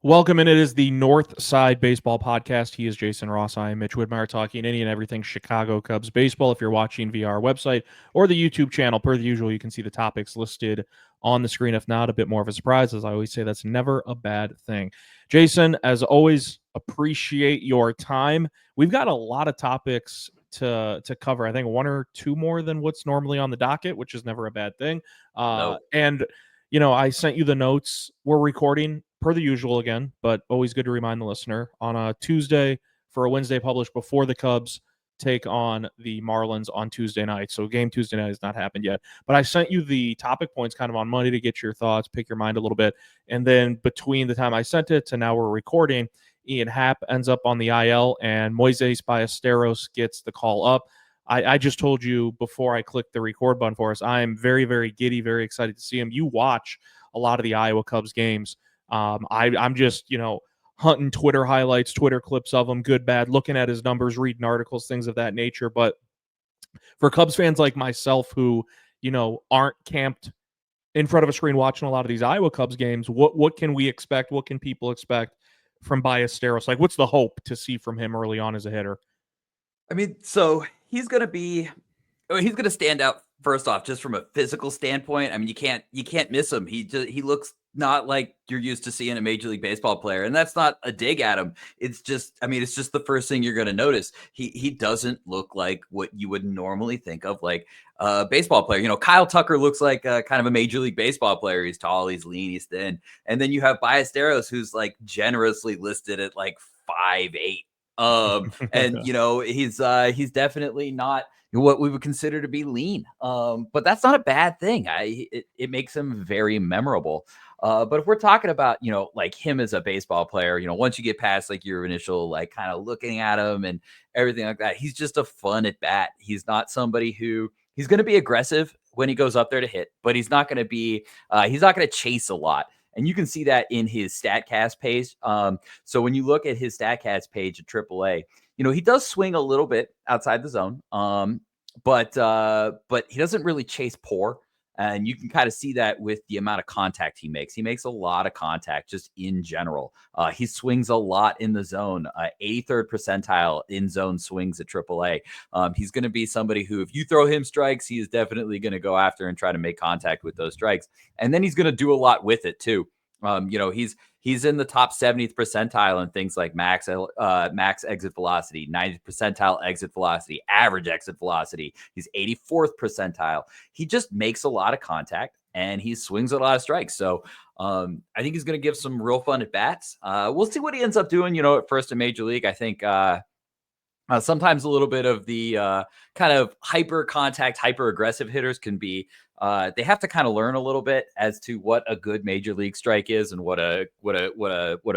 Welcome, and it is the North Side Baseball Podcast. He is Jason Ross. I am Mitch Widmeyer, talking any and everything Chicago Cubs baseball. If you're watching via our website or the YouTube channel, per the usual, you can see the topics listed on the screen. If not, a bit more of a surprise. As I always say, that's never a bad thing. Jason, as always, appreciate your time. We've got a lot of topics to cover. I think one or two more than what's normally on the docket, which is never a bad thing. No. And I sent you the notes. We're recording per the usual again, but always good to remind the listener on a Tuesday for a Wednesday published before the Cubs take on the Marlins on Tuesday night. So game Tuesday night has not happened yet. But I sent you the topic points kind of on Monday to get your thoughts, pick your mind a little bit. And then between the time I sent it to now we're recording, Ian Happ ends up on the IL and Moises Ballesteros gets the call up. I just told you before I clicked the record button for us, I am very, very giddy, very excited to see him. You watch a lot of the Iowa Cubs games. I'm just, hunting Twitter highlights, Twitter clips of him, good, bad, looking at his numbers, reading articles, things of that nature. But for Cubs fans like myself who, aren't camped in front of a screen watching a lot of these Iowa Cubs games, what can we expect? What can people expect from Ballesteros? Like, what's the hope to see from him early on as a hitter? I mean, so he's going to stand out first off, just from a physical standpoint. I mean, you can't miss him. He looks not like you're used to seeing a Major League Baseball player. And that's not a dig at him. It's just the first thing you're going to notice. He doesn't look like what you would normally think of like a baseball player. Kyle Tucker looks like kind of a Major League Baseball player. He's tall, he's lean, he's thin. And then you have Ballesteros, who's like generously listed at like 5'8". And he's definitely not what we would consider to be lean. But that's not a bad thing. It makes him very memorable. But if we're talking about, like him as a baseball player, once you get past like your initial, like kind of looking at him and everything like that, he's just a fun at bat. He's not somebody who he's going to be aggressive when he goes up there to hit, but he's not going to chase a lot. And you can see that in his StatCast page. So when you look at his StatCast page at AAA, he does swing a little bit outside the zone, but he doesn't really chase poor. And you can kind of see that with the amount of contact he makes. He makes a lot of contact just in general. He swings a lot in the zone, 83rd percentile in zone swings at AAA. He's going to be somebody who, if you throw him strikes, he is definitely going to go after and try to make contact with those strikes. And then he's going to do a lot with it too. He's in the top 70th percentile in things like max exit velocity, 90th percentile exit velocity, average exit velocity. He's 84th percentile. He just makes a lot of contact and he swings a lot of strikes. So I think he's going to give some real fun at bats. We'll see what he ends up doing, at first in Major League. I think sometimes a little bit of the kind of hyper contact, hyper aggressive hitters can be, they have to kind of learn a little bit as to what a good Major League strike is and what a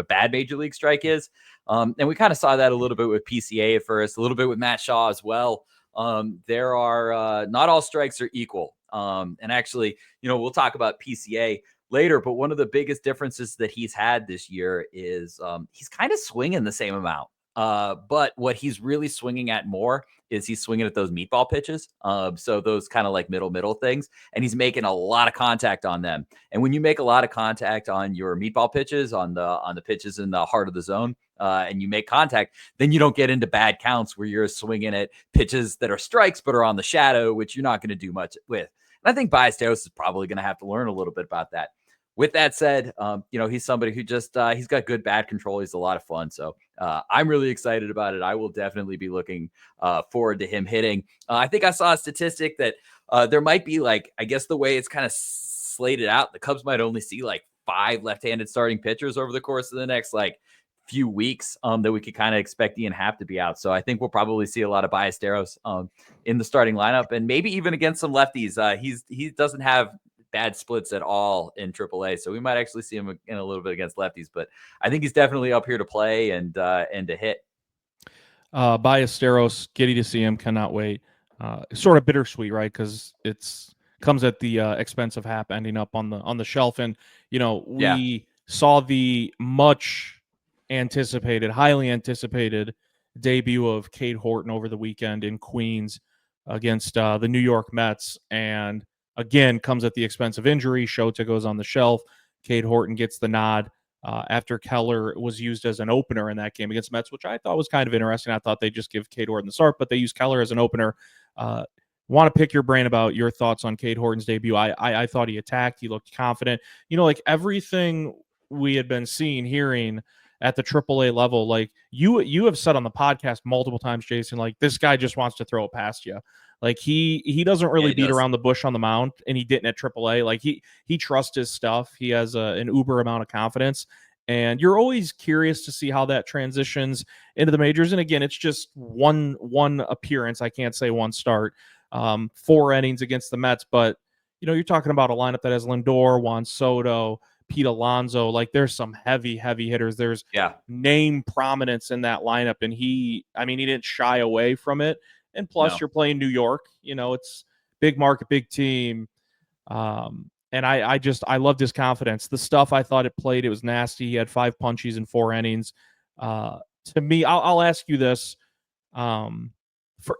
bad Major League strike is. And we kind of saw that a little bit with PCA at first, a little bit with Matt Shaw as well. There are not all strikes are equal. And actually, we'll talk about PCA later, but one of the biggest differences that he's had this year is he's kind of swinging the same amount. But what he's really swinging at more is he's swinging at those meatball pitches. So those kind of like middle things, and he's making a lot of contact on them. And when you make a lot of contact on your meatball pitches, on the pitches in the heart of the zone, and you make contact, then you don't get into bad counts where you're swinging at pitches that are strikes but are on the shadow, which you're not going to do much with. And I think Ballesteros is probably going to have to learn a little bit about that. With that said, he's somebody who just he's got good bat control. He's a lot of fun. So I'm really excited about it. I will definitely be looking forward to him hitting. I think I saw a statistic that there might be, like, I guess the way it's kind of slated out, the Cubs might only see like 5 left-handed starting pitchers over the course of the next like few weeks that we could kind of expect Ian Happ to be out. So I think we'll probably see a lot of Ballesteros in the starting lineup, and maybe even against some lefties. He doesn't have bad splits at all in AAA, so we might actually see him in a little bit against lefties. But I think he's definitely up here to play and to hit. Ballesteros, giddy to see him, cannot wait. Sort of bittersweet, right? Because it's comes at the expense of Happ ending up on the shelf, and we saw the much anticipated, highly anticipated debut of Cade Horton over the weekend in Queens against the New York Mets, and again comes at the expense of injury. Shota goes on the shelf. Cade Horton gets the nod. after Keller was used as an opener in that game against Mets, which I thought was kind of interesting. I thought they'd just give Cade Horton the start, but they used Keller as an opener. Want to pick your brain about your thoughts on Cade Horton's debut. I thought he attacked. He looked confident. Like everything we had been seeing, hearing at the AAA level, like you have said on the podcast multiple times, Jason, like this guy just wants to throw it past you. Like he doesn't really beat around the bush on the mound, and he didn't at AAA. Like he trusts his stuff. He has an uber amount of confidence, and you're always curious to see how that transitions into the majors. And again, it's just one appearance. I can't say one start. 4 innings against the Mets, but you're talking about a lineup that has Lindor, Juan Soto, Pete Alonso. Like there's some heavy hitters. There's name prominence in that lineup, and he didn't shy away from it. And plus, you're playing New York. It's big market, big team. And I loved his confidence. The stuff I thought it played, it was nasty. He had 5 punchies in 4 innings. To me, I'll ask you this.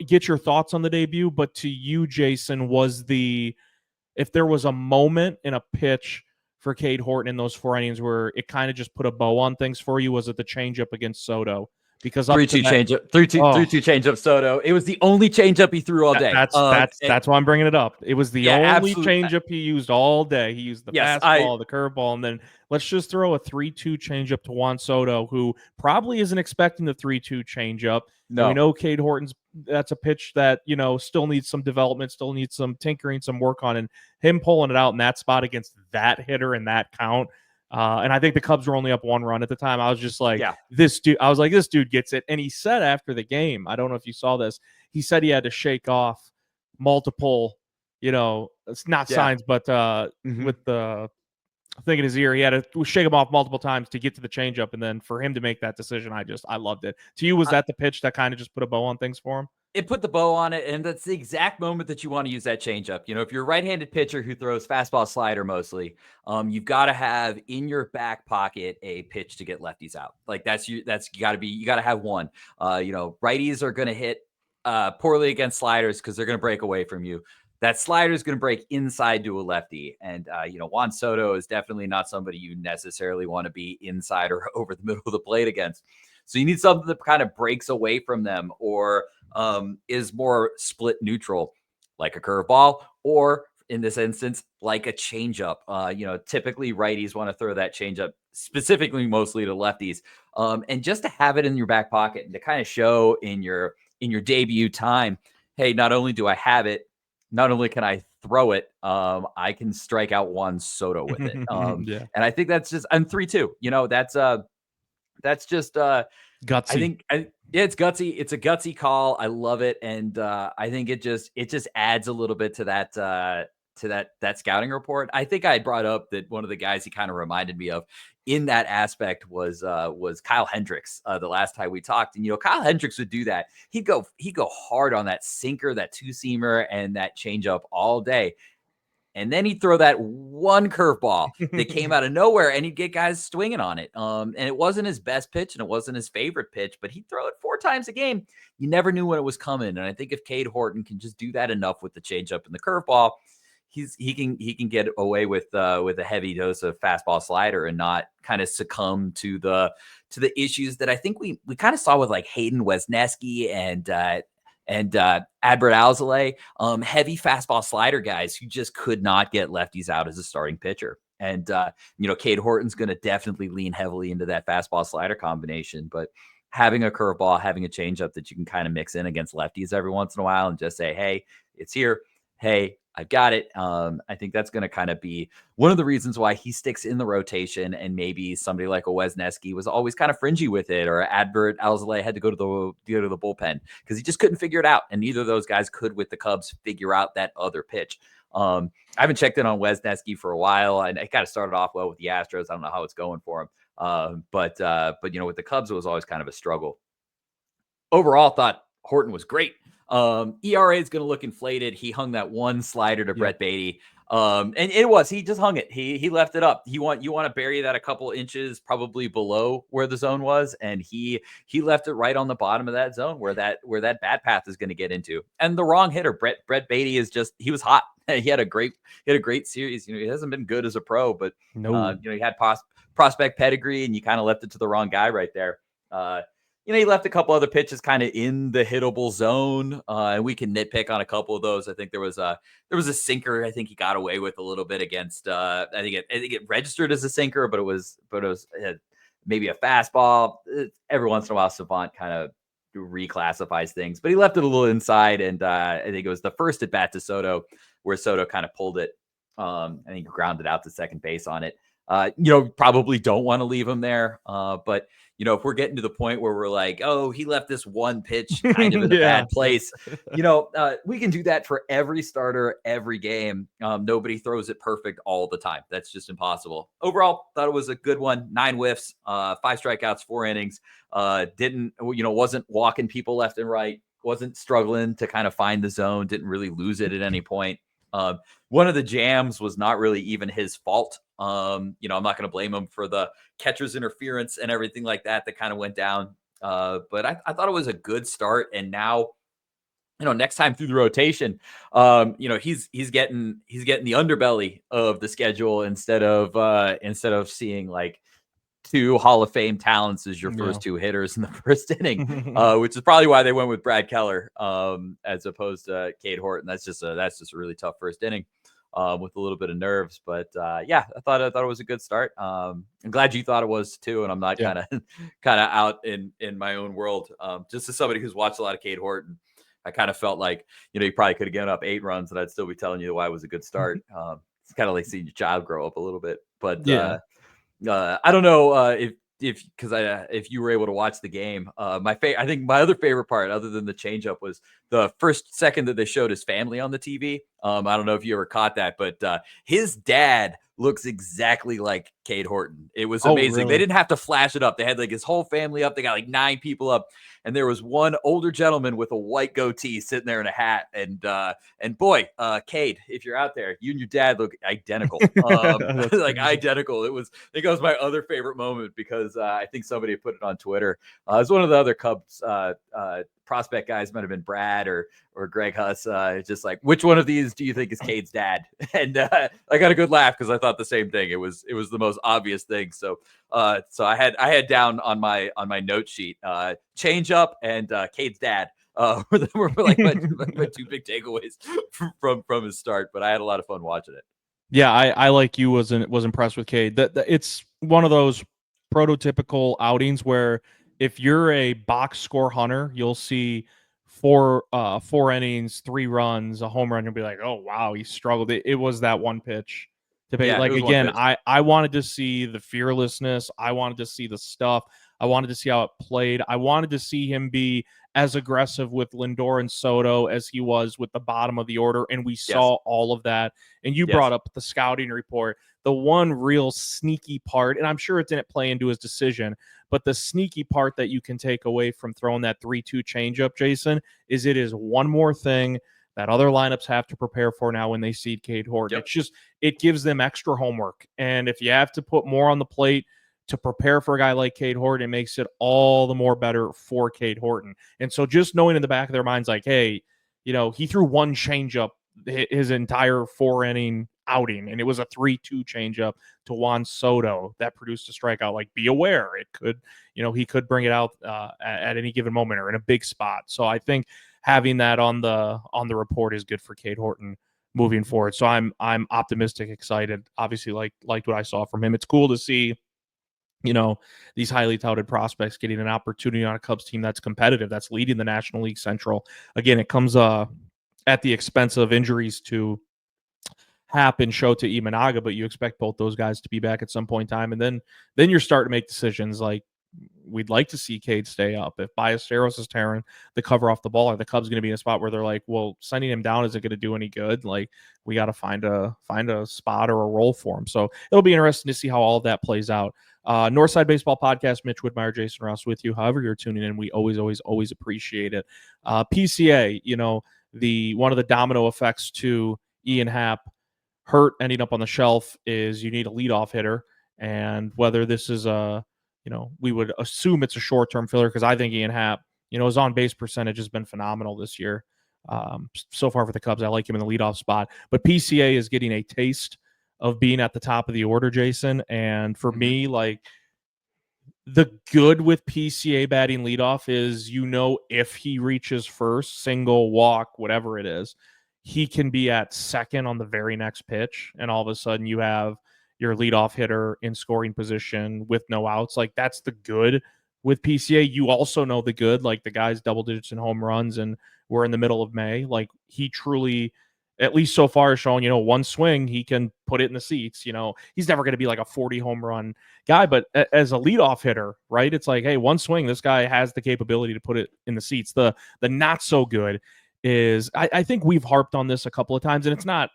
Get your thoughts on the debut, but to you, Jason, if there was a moment in a pitch for Cade Horton in those 4 innings where it kind of just put a bow on things for you, was it the changeup against Soto? Because 3-2 changeup, 3-2 changeup Soto. It was the only changeup he threw all day. That's why I'm bringing it up. It was the only changeup he used all day. He used the fastball, the curveball, and then let's just throw a 3-2 changeup to Juan Soto, who probably isn't expecting the 3-2 changeup. No, we know Cade Horton's. That's a pitch that still needs some development, still needs some tinkering, some work on, and him pulling it out in that spot against that hitter in that count. And I think the Cubs were only up 1 run at the time. I was just like, this dude gets it. And he said after the game, I don't know if you saw this, he said he had to shake off multiple, it's not signs, but with the thing in his ear, he had to shake him off multiple times to get to the changeup. And then for him to make that decision, I loved it. To you, was that the pitch that kind of just put a bow on things for him? It put the bow on it, and that's the exact moment that you want to use that changeup. If you're a right-handed pitcher who throws fastball slider mostly, you've got to have in your back pocket a pitch to get lefties out. Like you got to have one. Righties are going to hit poorly against sliders because they're going to break away from you. That slider is going to break inside to a lefty, and Juan Soto is definitely not somebody you necessarily want to be inside or over the middle of the plate against. So you need something that kind of breaks away from them, or is more split neutral, like a curveball, or in this instance, like a changeup. Typically righties want to throw that changeup, specifically mostly to lefties, and just to have it in your back pocket and to kind of show in your debut time, hey, not only do I have it, not only can I throw it, I can strike out Juan Soto with it. And I think that's just, and 3-2. That's just gutsy. It's gutsy. It's a gutsy call. I love it, and I think it just adds a little bit to that scouting report. I think I brought up that one of the guys he kind of reminded me of in that aspect was Kyle Hendricks the last time we talked. And Kyle Hendricks would do that. He'd go hard on that sinker, that 2-seamer, and that changeup all day. And then he'd throw that one curveball that came out of nowhere, and he'd get guys swinging on it. And it wasn't his best pitch, and it wasn't his favorite pitch, but he'd throw it 4 times a game. You never knew when it was coming. And I think if Cade Horton can just do that enough with the changeup and the curveball, he can get away with a heavy dose of fastball slider and not kind of succumb to the issues that I think we kind of saw with like Hayden Wesneski and Adbert Alzolay, heavy fastball slider guys who just could not get lefties out as a starting pitcher. And, Cade Horton's going to definitely lean heavily into that fastball slider combination, but having a curveball, having a changeup that you can kind of mix in against lefties every once in a while and just say, hey, it's here. Hey, I've got it. I think that's going to kind of be one of the reasons why he sticks in the rotation, and maybe somebody like a Wesneski was always kind of fringy with it, or Adbert Alzolay had to go to the bullpen because he just couldn't figure it out. And neither of those guys could with the Cubs figure out that other pitch. I haven't checked in on Wesneski for a while, and it kind of started off well with the Astros. I don't know how it's going for him. But with the Cubs, it was always kind of a struggle. Overall, thought Horton was great. ERA is going to look inflated. He hung that one slider to Brett Beatty. And he just hung it. He left it up. You want to bury that a couple inches, probably below where the zone was. And he left it right on the bottom of that zone where that bat path is going to get into. And the wrong hitter, Brett Beatty he was hot. He had a great series. He hasn't been good as a pro, but he had prospect pedigree, and you kind of left it to the wrong guy right there. He left a couple other pitches kind of in the hittable zone, and we can nitpick on a couple of those. I think there was a sinker. I think he got away with a little bit against. I think it registered as a sinker, but it was maybe a fastball. Every once in a while, Savant kind of reclassifies things, but he left it a little inside, and I think it was the first at bat to Soto where Soto kind of pulled it. I think grounded out to second base on it. Probably don't want to leave him there, but if we're getting to the point where we're like, oh, he left this one pitch kind of in a bad place, we can do that for every starter, every game. Nobody throws it perfect all the time. That's just impossible. Overall, thought it was a good one. 9 whiffs, 5 strikeouts, 4 innings. Wasn't walking people left and right. Wasn't struggling to kind of find the zone. Didn't really lose it at any point. One of the jams was not really even his fault. I'm not going to blame him for the catcher's interference and everything like that kind of went down. But I thought it was a good start. And now, next time through the rotation, he's getting the underbelly of the schedule instead of seeing like 2 Hall of Fame talents as your first 2 hitters in the first inning, which is probably why they went with Brad Keller as opposed to Cade Horton. That's just a really tough first inning with a little bit of nerves. But I thought it was a good start. I'm glad you thought it was too, and I'm not kind of out in my own world. Just as somebody who's watched a lot of Cade Horton, I kind of felt like you probably could have given up 8 runs, and I'd still be telling you why it was a good start. It's kind of like seeing your child grow up a little bit, but I don't know if you were able to watch the game. I think my other favorite part, other than the changeup, was the first second that they showed his family on the TV. I don't know if you ever caught that, but his dad looks exactly like Cade Horton. It was amazing. Really? They didn't have to flash it up. They had like his whole family up. They got like 9 people up. And there was one older gentleman with a white goatee sitting there in a hat. And boy, Cade, if you're out there, you and your dad look identical. Like identical. I think it was my other favorite moment because I think somebody put it on Twitter. It was one of the other Cubs prospect guys, might have been Brad or Greg Huss. Just like, which one of these do you think is Cade's dad? And I got a good laugh because I thought the same thing. It was the most obvious thing. So I had down on my note sheet change up and Cade's dad. Were like my 2 big takeaways from his start. But I had a lot of fun watching it. Yeah, I like you was impressed with Cade. That it's one of those prototypical outings where if you're a box score hunter, you'll see 4 innings, 3 runs, a home run, you'll be like, oh wow, he struggled. It was that one pitch to pay. Like again, I wanted to see the fearlessness. I wanted to see the stuff. I wanted to see how it played. I wanted to see him be as aggressive with Lindor and Soto as he was with the bottom of the order, and we saw all of that. And you brought up the scouting report. The one real sneaky part, and I'm sure it didn't play into his decision, but the sneaky part that you can take away from throwing that 3-2 changeup, Jason, is it is one more thing that other lineups have to prepare for now when they seed Cade Horton. It gives them extra homework. And if you have to put more on the plate to prepare for a guy like Cade Horton, it makes it all the more better for Cade Horton. And so just knowing in the back of their minds, like, hey, he threw one changeup his entire 4-inning outing, and it was a 3-2 changeup to Juan Soto that produced a strikeout. Like, be aware, it could, he could bring it out at any given moment or in a big spot. So I think having that on the report is good for Cade Horton moving forward. So I'm optimistic, excited. Obviously, liked what I saw from him. It's cool to see these highly touted prospects getting an opportunity on a Cubs team that's competitive, that's leading the National League Central. Again, it comes at the expense of injuries to Happ and Shota Imanaga, but you expect both those guys to be back at some point in time. And then you're starting to make decisions like, we'd like to see Cade stay up. If Ballesteros is tearing the cover off the ball, are the Cubs going to be in a spot where they're like, well, sending him down isn't going to do any good? Like, we got to find a spot or a role for him. So it'll be interesting to see how all of that plays out. Northside Baseball Podcast, Mitch Whitmire, Jason Ross with you. However you're tuning in, we always appreciate it. PCA, one of the domino effects to Ian Happ hurt ending up on the shelf is you need a leadoff hitter. And whether this is we would assume it's a short-term filler because I think Ian Happ, his on-base percentage has been phenomenal this year. So far for the Cubs, I like him in the leadoff spot. But PCA is getting a taste of being at the top of the order, Jason. And for me, like, the good with PCA batting leadoff is, if he reaches first, single, walk, whatever it is, he can be at second on the very next pitch. And all of a sudden you have your leadoff hitter in scoring position with no outs. Like, that's the good with PCA. You also know the good, like the guy's double digits in home runs, and we're in the middle of May. Like, he truly, at least so far, has shown, one swing, he can put it in the seats. He's never going to be like a 40 home run guy, but as a leadoff hitter, right? It's like, hey, one swing, this guy has the capability to put it in the seats. The not so good is, I think we've harped on this a couple of times, and it's not,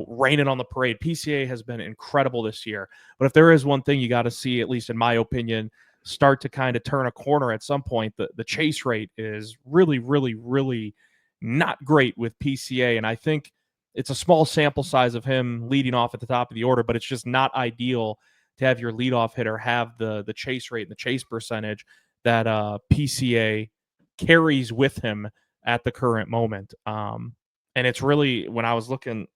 raining on the parade. PCA has been incredible this year, but if there is one thing you got to see, at least in my opinion, start to kind of turn a corner at some point, the chase rate is really, really, really not great with PCA. And I think it's a small sample size of him leading off at the top of the order, but it's just not ideal to have your leadoff hitter have the chase rate and the chase percentage that PCA carries with him at the current moment. And it's really, when I was looking,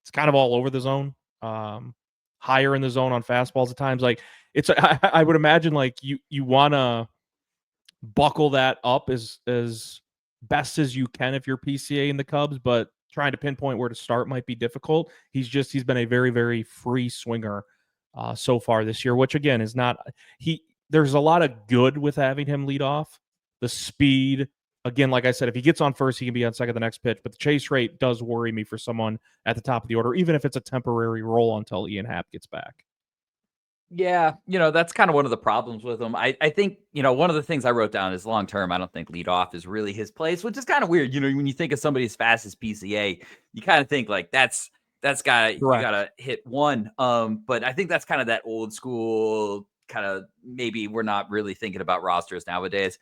it's kind of all over the zone, higher in the zone on fastballs at times. Like, I would imagine, like, you want to buckle that up as best as you can if you're PCA in the Cubs, but trying to pinpoint where to start might be difficult. He's been a very, very free swinger so far this year, which again is not, there's a lot of good with having him lead off. The speed, again, like I said, if he gets on first, he can be on second the next pitch, but the chase rate does worry me for someone at the top of the order, even if it's a temporary role until Ian Happ gets back. Yeah, that's kind of one of the problems with him. I think, one of the things I wrote down is long term, I don't think leadoff is really his place, which is kind of weird. When you think of somebody as fast as PCA, you kind of think like that's you gotta hit one. But I think that's kind of that old school kind of, maybe we're not really thinking about rosters nowadays.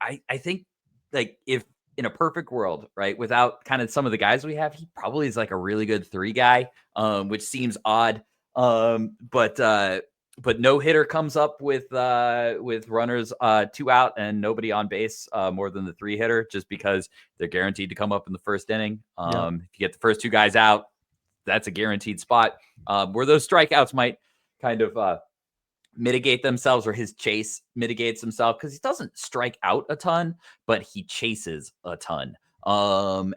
I think, like, if in a perfect world, right, without kind of some of the guys we have, he probably is like a really good 3 guy, which seems odd. But no hitter comes up with runners 2 out and nobody on base more than the 3 hitter, just because they're guaranteed to come up in the first inning. If you get the first 2 guys out, that's a guaranteed spot. Where those strikeouts might kind of mitigate themselves, or his chase mitigates himself, because he doesn't strike out a ton, but he chases a ton. And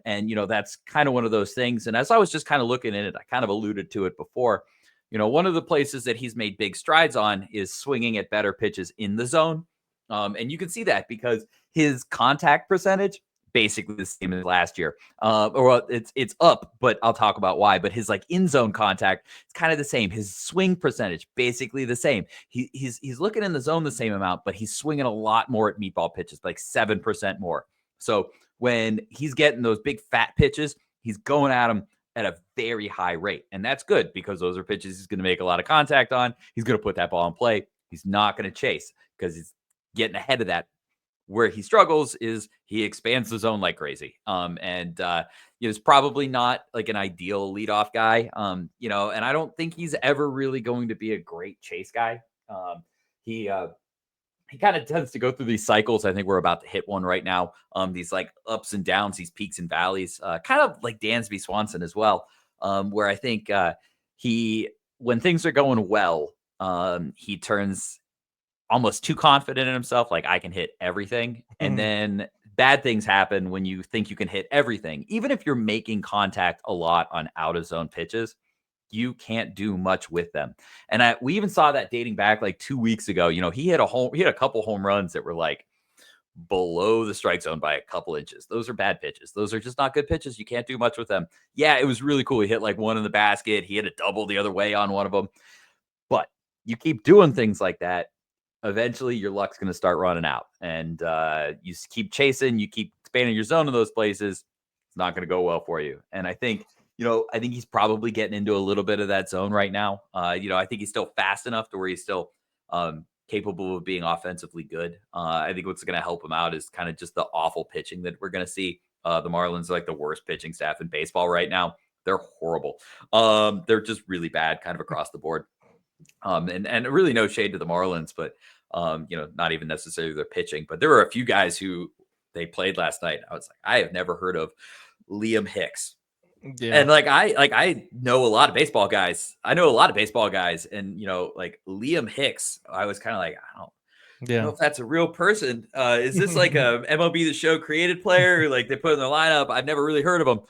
that's kind of one of those things. And as I was just kind of looking at it, I kind of alluded to it before. One of the places that he's made big strides on is swinging at better pitches in the zone. And you can see that because his contact percentage, basically the same as last year. Or it's up, but I'll talk about why. But his like in zone contact, it's kind of the same. His swing percentage, basically the same. He's looking in the zone the same amount, but he's swinging a lot more at meatball pitches, like 7% more. So when he's getting those big fat pitches, he's going at them at a very high rate. And that's good, because those are pitches he's going to make a lot of contact on. He's going to put that ball in play. He's not going to chase, because he's getting ahead of that. Where he struggles is he expands the zone like crazy. And he's probably not like an ideal leadoff guy. And I don't think he's ever really going to be a great chase guy. He kind of tends to go through these cycles. I think we're about to hit one right now. These like ups and downs, these peaks and valleys, kind of like Dansby Swanson as well. Where I think when things are going well, he turns almost too confident in himself. Like, I can hit everything. And then bad things happen when you think you can hit everything. Even if you're making contact a lot on out of zone pitches, you can't do much with them. And we even saw that dating back like 2 weeks ago. He had a couple home runs that were like below the strike zone by a couple inches. Those are bad pitches. Those are just not good pitches. You can't do much with them. Yeah, it was really cool. He hit like one in the basket. He had a double the other way on one of them. But you keep doing things like that, eventually your luck's going to start running out, and you keep chasing, you keep expanding your zone in those places. It's not going to go well for you. And I think he's probably getting into a little bit of that zone right now. I think he's still fast enough to where he's still capable of being offensively good. I think what's going to help him out is kind of just the awful pitching that we're going to see. The Marlins are like the worst pitching staff in baseball right now. They're horrible. They're just really bad kind of across the board. And really no shade to the Marlins, but not even necessarily their pitching. But there were a few guys who they played last night. I was like, I have never heard of Liam Hicks. Yeah. And I know a lot of baseball guys. I know a lot of baseball guys, and like Liam Hicks, I was kind of like, I don't know Yeah. if that's a real person. Is this like a MLB The Show created player? Like they put in their lineup. I've never really heard of them.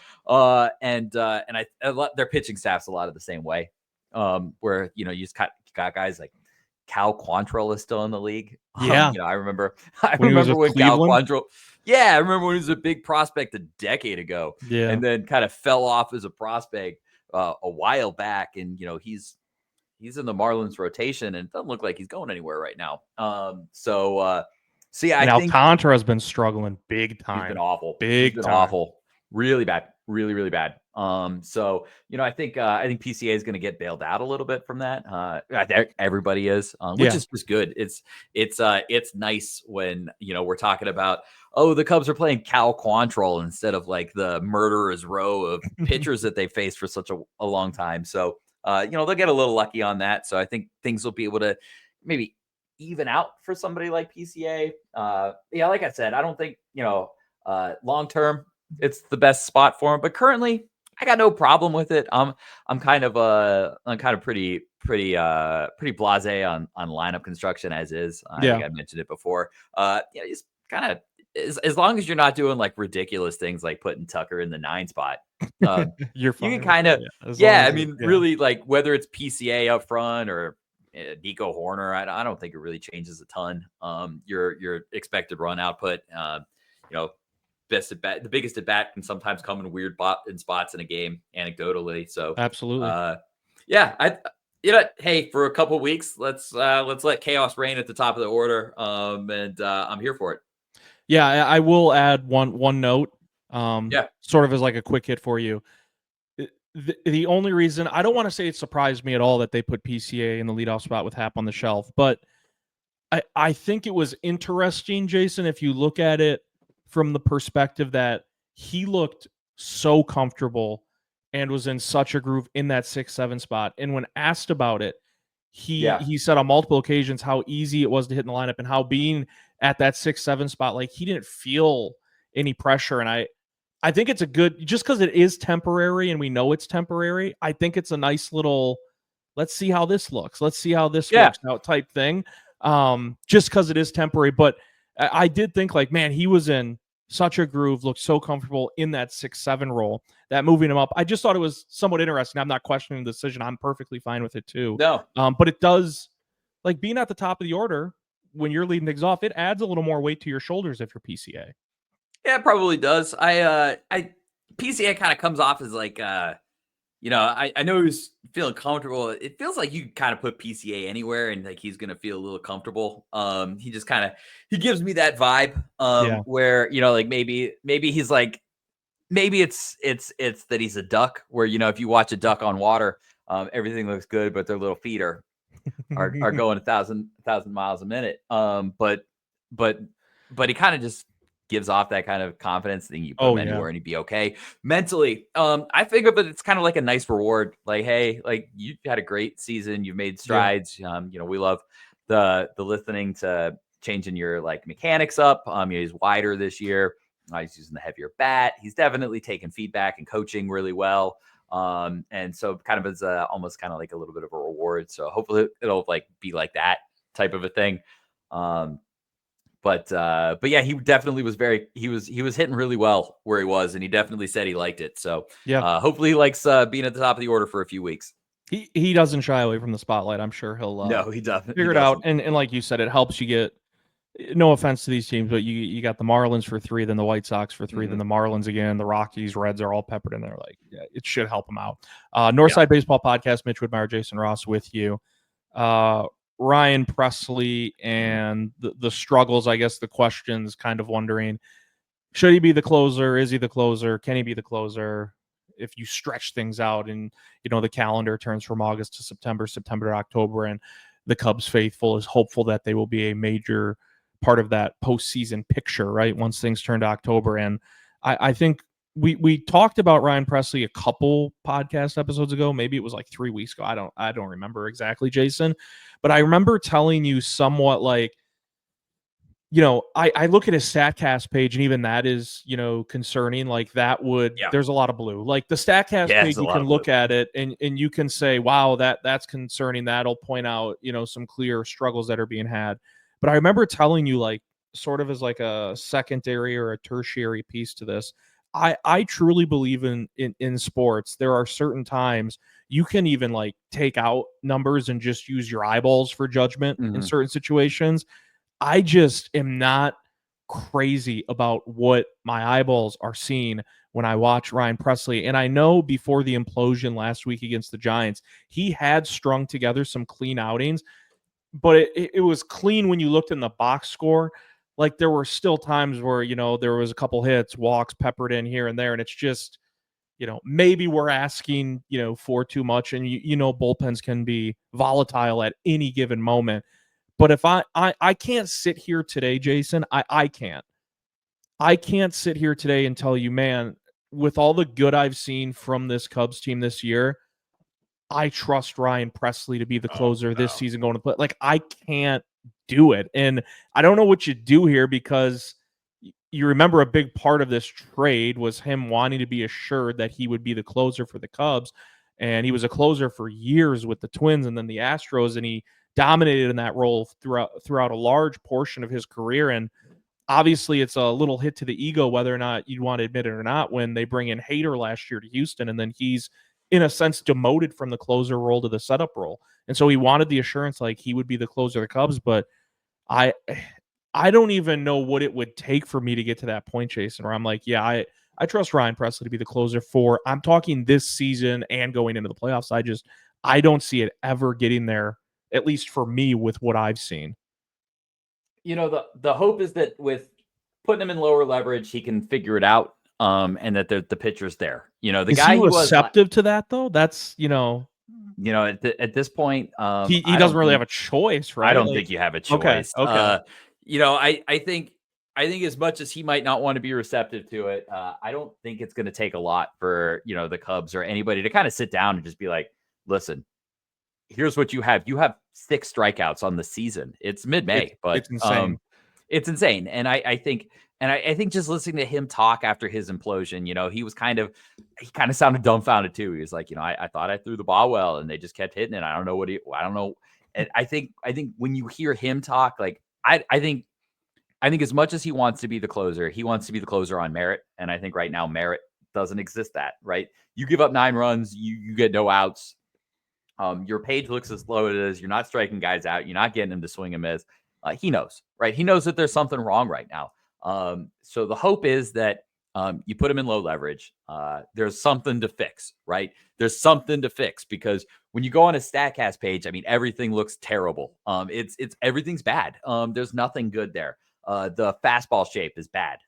And their pitching staff's a lot of the same way. Where you just got guys like Cal Quantrill is still in the league. Yeah. I remember When he was with when Cal Cleveland. Quantrill. Yeah, I remember when he was a big prospect a decade ago, Yeah. and then kind of fell off as a prospect a while back, and he's in the Marlins rotation, and it doesn't look like he's going anywhere right now. I And think Alcantara has been struggling big time. he's been awful. Big He's been time. awful. Really bad. Really, really bad. I think PCA is going to get bailed out a little bit from that. I think everybody is, which is just good. It's nice when we're talking about, oh, the Cubs are playing Cal Quantrill instead of like the murderer's row of pitchers that they faced for such a long time. So they'll get a little lucky on that. So I think things will be able to maybe even out for somebody like PCA. Like I said, I don't think long term it's the best spot for him, but currently I got no problem with it. I'm kind of pretty blasé on lineup construction as is. I think I mentioned it before. Just kind of as long as you're not doing like ridiculous things like putting Tucker in the 9 spot. You're fine. You can kind of really like whether it's PCA up front or Nico Horner. I don't think it really changes a ton. Your expected run output, best at bat, the biggest at bat can sometimes come in weird spots in a game, anecdotally. So absolutely, hey, for a couple of weeks, let's let chaos reign at the top of the order. I'm here for it. Yeah, I will add one note. Sort of as like a quick hit for you. The only reason I don't want to say it surprised me at all that they put PCA in the leadoff spot with Happ on the shelf, but I think it was interesting, Jason, if you look at it from the perspective that he looked so comfortable and was in such a groove in that 6-7 spot. And when asked about it, he said on multiple occasions how easy it was to hit in the lineup and how being at that 6-7 spot, like he didn't feel any pressure. And I think it's a good, just because it is temporary and we know it's temporary, I think it's a nice little, let's see how this looks. Let's see how this works out type thing. Just because it is temporary. But I did think like, man, he was in such a groove, looked so comfortable in that 6-7 role that moving him up. I just thought it was somewhat interesting. I'm not questioning the decision. I'm perfectly fine with it too. No. But it does, like being at the top of the order when you're leading things off, it adds a little more weight to your shoulders if you're PCA. Yeah, it probably does. PCA kind of comes off as like, I know he's feeling comfortable. It feels like you kind of put PCA anywhere and like he's going to feel a little comfortable. He just he gives me that vibe where, like maybe he's like, maybe it's that he's a duck where, if you watch a duck on water, everything looks good, but their little feet are going 1,000 miles a minute. But he kind of just gives off that kind of confidence that you put him anywhere and he'd be okay mentally. I think of it, it's kind of like a nice reward. Like, hey, like you had a great season, you've made strides. We love the listening to changing your like mechanics up. He's wider this year. He's using the heavier bat. He's definitely taking feedback and coaching really well. And so kind of as almost kind of like a little bit of a reward. So hopefully it'll like be like that type of a thing. But yeah, he definitely was he was hitting really well where he was, and he definitely said he liked it. So hopefully he likes being at the top of the order for a few weeks. He doesn't shy away from the spotlight. I'm sure he'll no, he doesn't figure it out. And like you said, it helps you get, no offense to these teams, but you got the Marlins for 3, then the White Sox for 3, then the Marlins again, the Rockies, Reds are all peppered in there. Like, it should help them out. Northside Baseball Podcast, Mitch Whitmire, Jason Ross with you. Ryan Presley and the struggles, I guess the questions, kind of wondering, should he be the closer? Is he the closer? Can he be the closer? If you stretch things out and, the calendar turns from August to September to October, and the Cubs faithful is hopeful that they will be a major part of that postseason picture, right? Once things turn to October. And I think we talked about Ryan Presley a couple podcast episodes ago. Maybe it was like 3 weeks ago. I don't remember exactly, Jason, but I remember telling you somewhat like, I look at his StatCast page, and even that is, concerning. Like that Yeah. there's a lot of blue. Like the StatCast Yeah, page, it's a you lot can of blue. look at it and you can say, wow, that's concerning. That'll point out, some clear struggles that are being had. But I remember telling you, like, sort of as like a secondary or a tertiary piece to this. I truly believe in sports. There are certain times you can even like take out numbers and just use your eyeballs for judgment in Mhm. certain situations. I just am not crazy about what my eyeballs are seeing when I watch Ryan Presley. And I know before the implosion last week against the Giants, he had strung together some clean outings, but it was clean when you looked in the box score. Like there were still times where, there was a couple hits, walks peppered in here and there. And it's just, maybe we're asking, for too much. And, bullpens can be volatile at any given moment. But if I can't sit here today, Jason, I can't. I can't sit here today and tell you, man, with all the good I've seen from this Cubs team this year, I trust Ryan Presley to be the Oh, closer this no. season going to play. Like I can't do it. And I don't know what you do here because you remember a big part of this trade was him wanting to be assured that he would be the closer for the Cubs. And he was a closer for years with the Twins and then the Astros, and he dominated in that role throughout a large portion of his career. And obviously it's a little hit to the ego, whether or not you want to admit it or not, when they bring in Hader last year to Houston, and then he's in a sense demoted from the closer role to the setup role. And so he wanted the assurance like he would be the closer of the Cubs, but I I don't even know what it would take for me to get to that point, Jason, where I'm like, yeah, I trust Ryan Presley to be the closer for, I'm talking this season and going into the playoffs. I don't see it ever getting there, at least for me, with what I've seen. The hope is that with putting him in lower leverage, he can figure it out, and that the pitcher's there. The Is he guy he was, receptive to that though? That's, at this point, he I doesn't don't really have think a choice, I right? don't Like, think you have a okay, choice. okay. I think as much as he might not want to be receptive to it, I don't think it's going to take a lot for the Cubs or anybody to kind of sit down and just be like, listen, here's what you have. You have 6 strikeouts on the season. It's mid-May, but It's insane. it's insane. And I think just listening to him talk after his implosion, he kind of sounded dumbfounded too. He was like, I thought I threw the ball well and they just kept hitting it. I don't know I don't know. And I think when you hear him talk, like I think as much as he wants to be the closer, he wants to be the closer on merit. And I think right now merit doesn't exist that, right? You give up 9 runs, you get no outs. Your page looks as slow as it is. You're not striking guys out. You're not getting him to swing and miss. He knows, right? He knows that there's something wrong right now. So the hope is that you put him in low leverage. There's something to fix, right? There's something to fix because when you go on a StatCast page, I mean, everything looks terrible. It's everything's bad. There's nothing good there. The fastball shape is bad.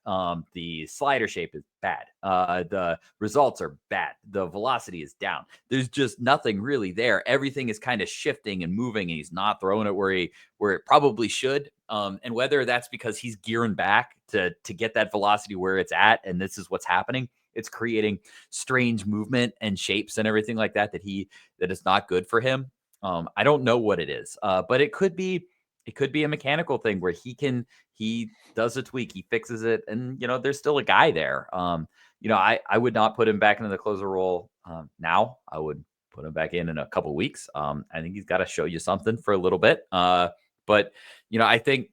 The slider shape is bad. The results are bad. The velocity is down. There's just nothing really there. Everything is kind of shifting and moving, and he's not throwing it where it probably should. And whether that's because he's gearing back to get that velocity where it's at, and this is what's happening. It's creating strange movement and shapes and everything like that that is not good for him. I don't know what it is, but it could be a mechanical thing where he does a tweak, he fixes it, and there's still a guy there. I would not put him back into the closer role now. I would put him back in a couple weeks. I think he's got to show you something for a little bit. But I think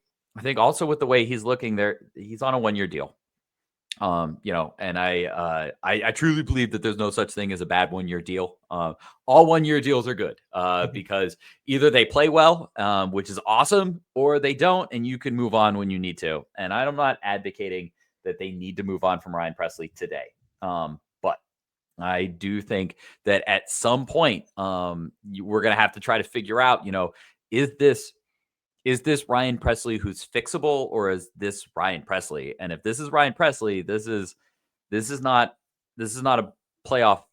also with the way he's looking there, he's on a 1-year deal. And I truly believe that there's no such thing as a bad 1-year deal. All 1-year deals are good because either they play well, which is awesome, or they don't, and you can move on when you need to. And I'm not advocating that they need to move on from Ryan Presley today. But I do think that at some point, we're going to have to try to figure out, is this Ryan Presley who's fixable, or is this Ryan Presley? And if this is Ryan Presley, this is not a playoff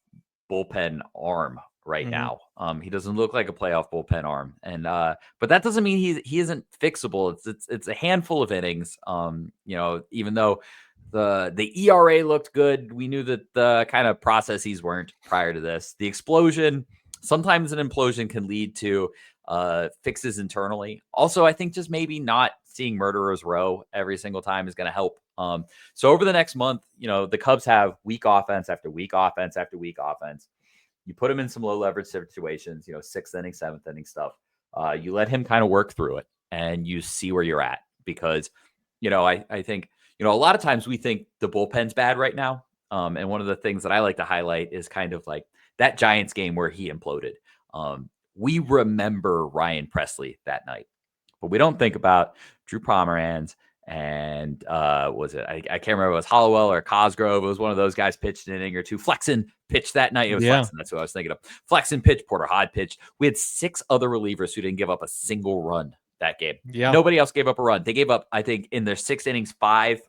bullpen arm right Mhm. now. He doesn't look like a playoff bullpen arm, and but that doesn't mean he isn't fixable. It's a handful of innings. Even though the ERA looked good, we knew that the kind of processes weren't prior to this. The explosion, sometimes an implosion can lead to fixes internally. Also, I think just maybe not seeing Murderers Row every single time is going to help. So over the next month, the Cubs have weak offense after weak offense after weak offense. You put him in some low leverage situations, 6th inning, 7th inning stuff. You let him kind of work through it and you see where you're at, because, I think, a lot of times we think the bullpen's bad right now. And one of the things that I like to highlight is kind of like that Giants game where he imploded. We remember Ryan Presley that night, but we don't think about Drew Pomeranz and was it? I can't remember if it was Hollowell or Cosgrove. It was one of those guys pitched an inning or two. Flexen pitched that night. It was Flexen. That's what I was thinking of. Flexen pitched. Porter Hod pitched. We had 6 other relievers who didn't give up a single run that game. Yeah. Nobody else gave up a run. They gave up, I think, in their 6 innings, 5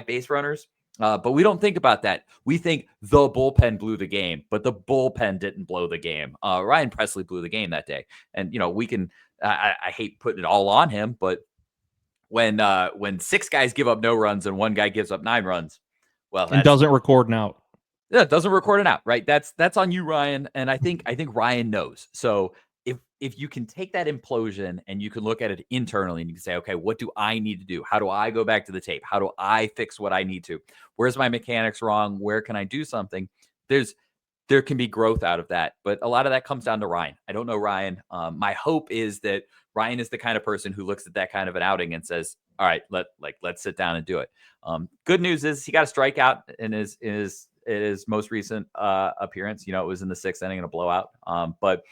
base runners. But we don't think about that. We think the bullpen blew the game, but the bullpen didn't blow the game. Ryan Presley blew the game that day. And, we can, I hate putting it all on him, but when 6 guys give up no runs and 1 guy gives up 9 runs, well, it doesn't record an out. Yeah, it doesn't record an out, right? That's on you, Ryan. And I think Ryan knows. So if you can take that implosion and you can look at it internally and you can say, okay, what do I need to do? How do I go back to the tape? How do I fix what I need to? Where's my mechanics wrong? Where can I do something? There can be growth out of that, but a lot of that comes down to Ryan. I don't know Ryan. My hope is that Ryan is the kind of person who looks at that kind of an outing and says, all right, let's sit down and do it. Good news is he got a strikeout in his most recent appearance. It was in the 6th inning in a blowout. But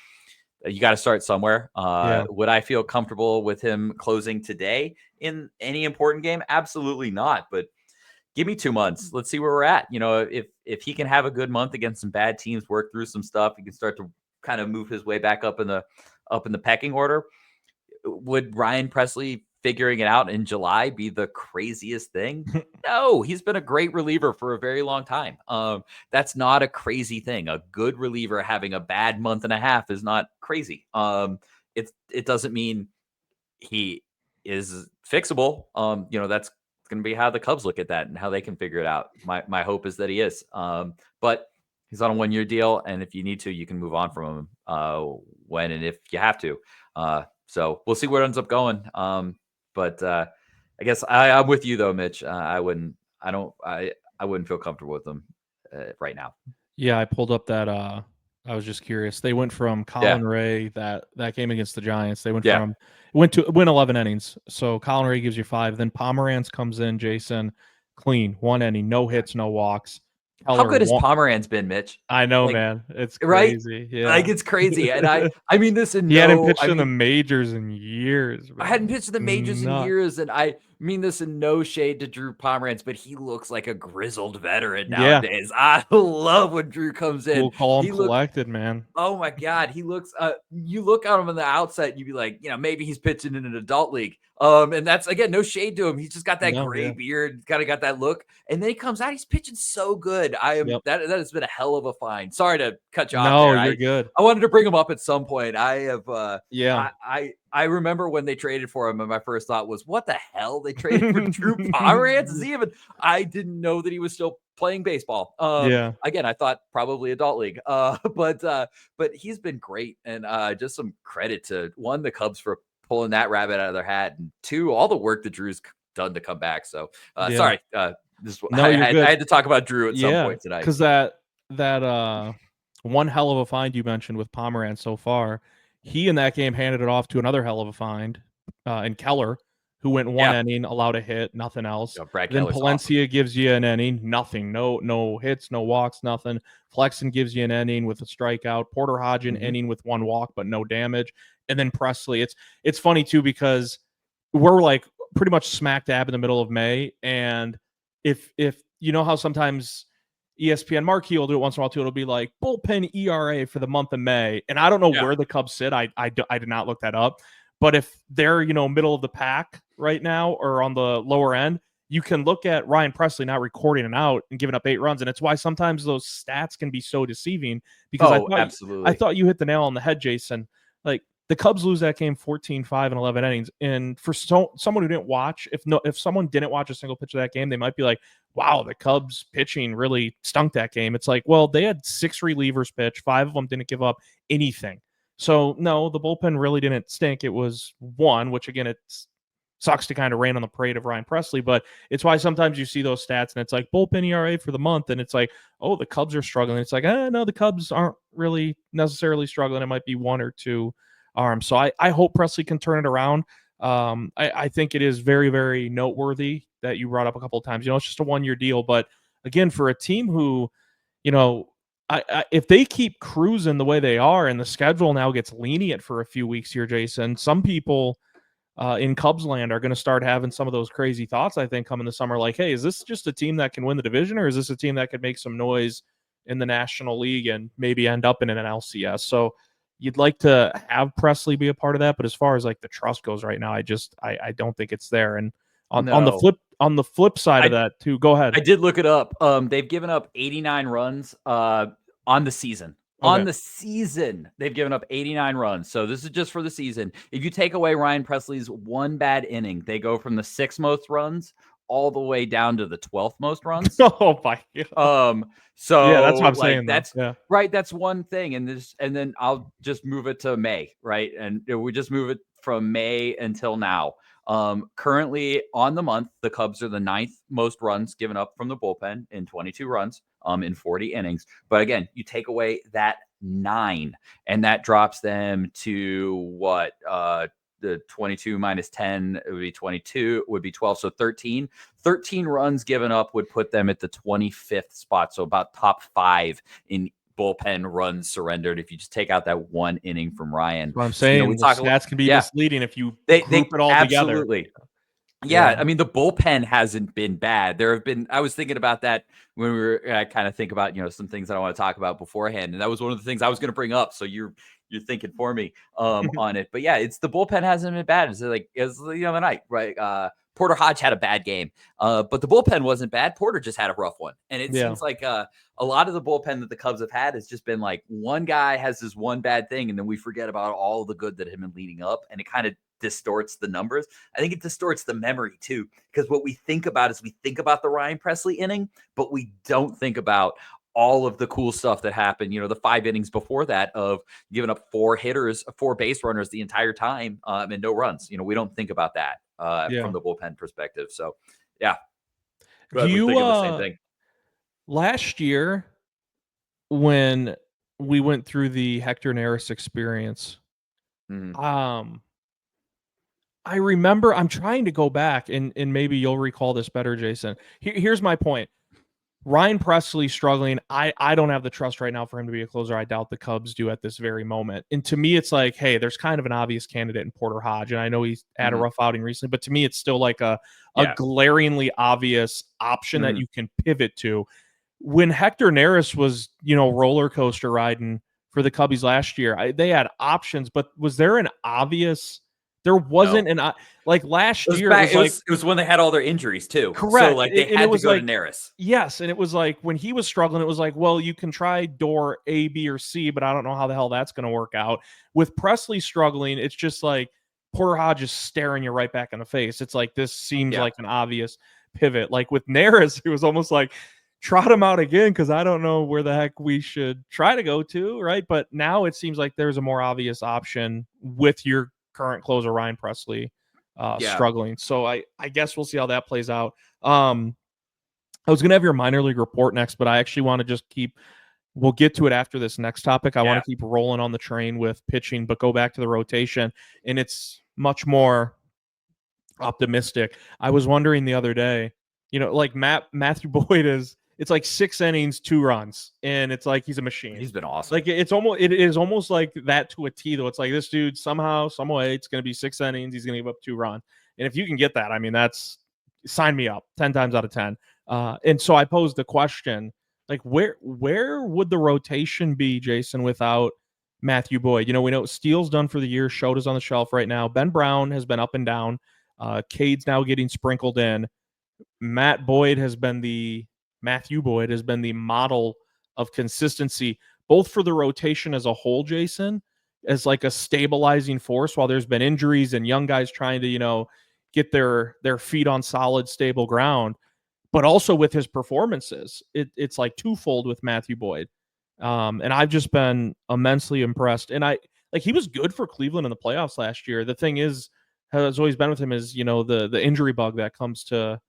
you got to start somewhere. Would I feel comfortable with him closing today in any important game? Absolutely not. But give me 2 months. Let's see where we're at. If he can have a good month against some bad teams, work through some stuff, he can start to kind of move his way back up in the pecking order. Would Ryan Presley figuring it out in July be the craziest thing? No, he's been a great reliever for a very long time. That's not a crazy thing. A good reliever having a bad month and a half is not crazy. It doesn't mean he is fixable. That's going to be how the Cubs look at that and how they can figure it out. My hope is that he is. But he's on a 1-year deal, and if you need to, you can move on from him when and if you have to. So we'll see where it ends up going. But I guess I'm with you though, Mitch. I wouldn't feel comfortable with them right now. Yeah, I pulled up that. I was just curious. They went from Colin Ray that game against the Giants. They went to win 11 innings. So Colin Ray gives you 5. Then Pomeranz comes in. Jason, clean 1 inning, no hits, no walks. How good has Pomeranz been, Mitch? I know, man. It's crazy. Right? Yeah. It's crazy. And I mean this in he hadn't pitched in the majors in years. Man. I hadn't pitched in the majors in years, and I mean this in no shade to Drew Pomeranz, but he looks like a grizzled veteran nowadays. I love when Drew comes in. We'll call him collected, man. Oh my God. He looks you look at him on the outset and you'd be like, maybe he's pitching in an adult league. And that's, again, no shade to him. He's just got that gray beard, kind of got that look. And then he comes out, he's pitching so good. That has been a hell of a find. Sorry to cut you off. No, you're good. I wanted to bring him up at some point. I have I remember when they traded for him, and my first thought was, what the hell? They traded for Drew Pomeranz? I didn't know that he was still playing baseball. Again, I thought probably adult league. But he's been great, and just some credit to the Cubs for pulling that rabbit out of their hat, and 2, all the work that Drew's done to come back. So sorry, I had to talk about Drew at some point tonight, because that one hell of a find you mentioned with Pomeranz so far. He in that game handed it off to another hell of a find in Keller, who went 1 inning, allowed a hit, nothing else. Then Palencia gives you an inning, nothing, no hits, no walks, nothing. Flexen gives you an inning with a strikeout. Porter Hodge an inning with 1 walk, but no damage. And then Presley. It's funny too, because we're like pretty much smack dab in the middle of May, and if you know how sometimes ESPN Marquee will do it once in a while too. It'll be like bullpen ERA for the month of May. And I don't know where the Cubs sit. I did not look that up. But if they're, middle of the pack right now or on the lower end, you can look at Ryan Presley not recording an out and giving up 8 runs. And it's why sometimes those stats can be so deceiving, because I thought you hit the nail on the head, Jason. Like, the Cubs lose that game 14-5 in 11 innings. And for someone who didn't watch, if someone didn't watch a single pitch of that game, they might be like, wow, the Cubs pitching really stunk that game. It's like, well, they had 6 relievers pitch. 5 of them didn't give up anything. So, no, the bullpen really didn't stink. It was 1, which, again, it's sucks to kind of rain on the parade of Ryan Presley, but it's why sometimes you see those stats and it's like bullpen ERA for the month, and it's like, oh, the Cubs are struggling. It's like, no, the Cubs aren't really necessarily struggling. It might be one or two arms. So I hope Presley can turn it around. I think it is very, very noteworthy that you brought up a couple of times. It's just a 1-year deal, but again, for a team who, if they keep cruising the way they are and the schedule now gets lenient for a few weeks here, Jason, some people in Cubs land are going to start having some of those crazy thoughts, I think, coming the summer. Like, hey, is this just a team that can win the division, or is this a team that could make some noise in the National League and maybe end up in an LCS? So you'd like to have Presley be a part of that, but as far as like the trust goes right now, I don't think it's there. And on the flip side of that too, go ahead. I did look it up. They've given up 89 runs on the season. Okay. On the season, they've given up 89 runs. So this is just for the season. If you take away Ryan Presley's one bad inning, they go from the 6th most runs all the way down to the 12th most runs. Oh my God. So yeah, that's what I'm saying. That's right. That's one thing. And then I'll just move it to May, right? And we just move it from May until now. Currently on the month, the Cubs are the 9th most runs given up from the bullpen in 22 runs in 40 innings. But again, you take away that 9 and that drops them to what? The 22 minus 10, it would be 22, it would be 12. So 13 runs given up would put them at the 25th spot. So about top 5 in bullpen runs surrendered if you just take out that one inning from Ryan. That's what I'm saying. The stats can be misleading if you group it all absolutely together. Yeah, I mean, the bullpen hasn't been bad. I was thinking about that when we were kind of think about, some things that I want to talk about beforehand. And that was one of the things I was going to bring up. So you're thinking for me on it. But yeah, it's the bullpen hasn't been bad. It's like, the night, right? Porter Hodge had a bad game, but the bullpen wasn't bad. Porter just had a rough one. And it seems like a lot of the bullpen that the Cubs have had has just been like one guy has this one bad thing, and then we forget about all the good that had been leading up. And it kind of distorts the numbers. I think it distorts the memory too, because what we think about is we think about the Ryan Presley inning, but we don't think about all of the cool stuff that happened, the 5 innings before that of giving up 4 base runners the entire time and no runs. We don't think about that from the bullpen perspective. So yeah. Do you thinking the same thing. Last year when we went through the Hector Neris experience, I remember, I'm trying to go back and maybe you'll recall this better, Jason. Here's my point. Ryan Presley struggling. I don't have the trust right now for him to be a closer. I doubt the Cubs do at this very moment. And to me, it's like, hey, there's kind of an obvious candidate in Porter Hodge. And I know he's had a rough outing recently, but to me, it's still like a glaringly obvious option that you can pivot to. When Hector Neris was, roller coaster riding for the Cubbies last year, they had options, but was there an obvious... There wasn't last year. It was when they had all their injuries too. Correct. So they had to go to Neris. Yes, and it was like when he was struggling, it was like, well, you can try door A, B, or C, but I don't know how the hell that's going to work out. With Presley struggling, it's just like Porter Hodge is staring you right back in the face. It's like this seems like an obvious pivot. Like with Neris, it was almost like trot him out again because I don't know where the heck we should try to go to, right? But now it seems like there's a more obvious option with your current closer Ryan Presley struggling. So I guess we'll see how that plays out. I was going to have your minor league report next, but I actually want to just we'll get to it after this next topic. I want to keep rolling on the train with pitching, but go back to the rotation, and it's much more optimistic. I was wondering the other day, like Matthew Boyd it's like 6 innings, 2 runs, and it's like he's a machine. He's been awesome. Like it is almost like that to a T, though. It's like this dude somehow, some way, it's going to be 6 innings. He's going to give up 2 runs, and if you can get that, I mean, that's sign me up 10 times out of 10. And so I posed the question, like, where would the rotation be, Jason, without Matthew Boyd? We know Steele's done for the year. Shota's on the shelf right now. Ben Brown has been up and down. Cade's now getting sprinkled in. Matthew Boyd has been the model of consistency, both for the rotation as a whole, Jason, as like a stabilizing force while there's been injuries and young guys trying to, get their feet on solid, stable ground, but also with his performances. It's like twofold with Matthew Boyd. And I've just been immensely impressed. And he was good for Cleveland in the playoffs last year. The thing is, has always been with him is, the injury bug that comes to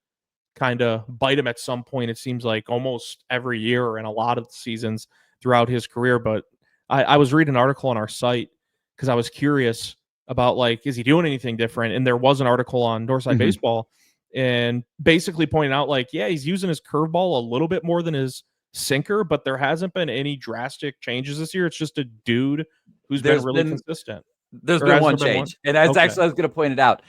kind of bite him at some point. It seems like almost every year and a lot of seasons throughout his career. But I was reading an article on our site because I was curious about, like, is he doing anything different? And there was an article on Northside Mhm. Baseball and basically pointing out, like, yeah, he's using his curveball a little bit more than his sinker, but there hasn't been any drastic changes this year. It's just a dude who's been There's really been consistent. There's Or been has one there been one? change, and that's Okay. actually I was gonna point it out.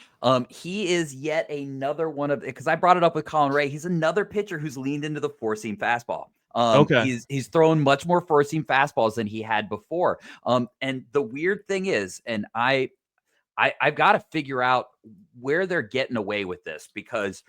He is yet another one of because I brought it up with Colin Ray. He's another pitcher who's leaned into the four-seam fastball. Okay. He's thrown much more four-seam fastballs than he had before. And the weird thing is, and I've got to figure out where they're getting away with this because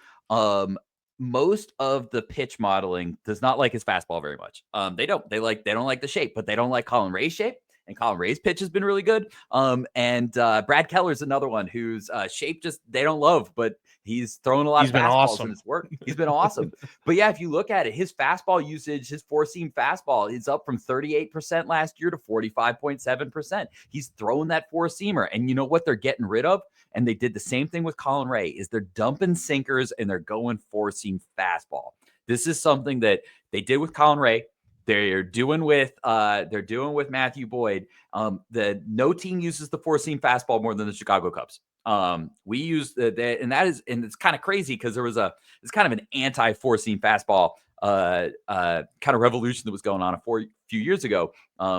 most of the pitch modeling does not like his fastball very much. They don't like the shape, but they don't like Colin Ray's shape. And Colin Ray's pitch has been really good. And Brad Keller's another one whose shape just they don't love, but he's thrown a lot He's of been fastballs and awesome. it's worked. He's been awesome. But yeah, if you look at it, his fastball usage, his four-seam fastball is up from 38% last year to 45.7%. He's throwing that four-seamer. And you know what they're getting rid of? And they did the same thing with Colin Ray, is they're dumping sinkers and they're going four-seam fastball. This is something that they did with Colin Ray. They're doing with Matthew Boyd. The no team uses the four-seam fastball more than the Chicago Cubs. We use and it's kind of crazy because it's kind of an anti four-seam fastball kind of revolution that was going on a few years ago,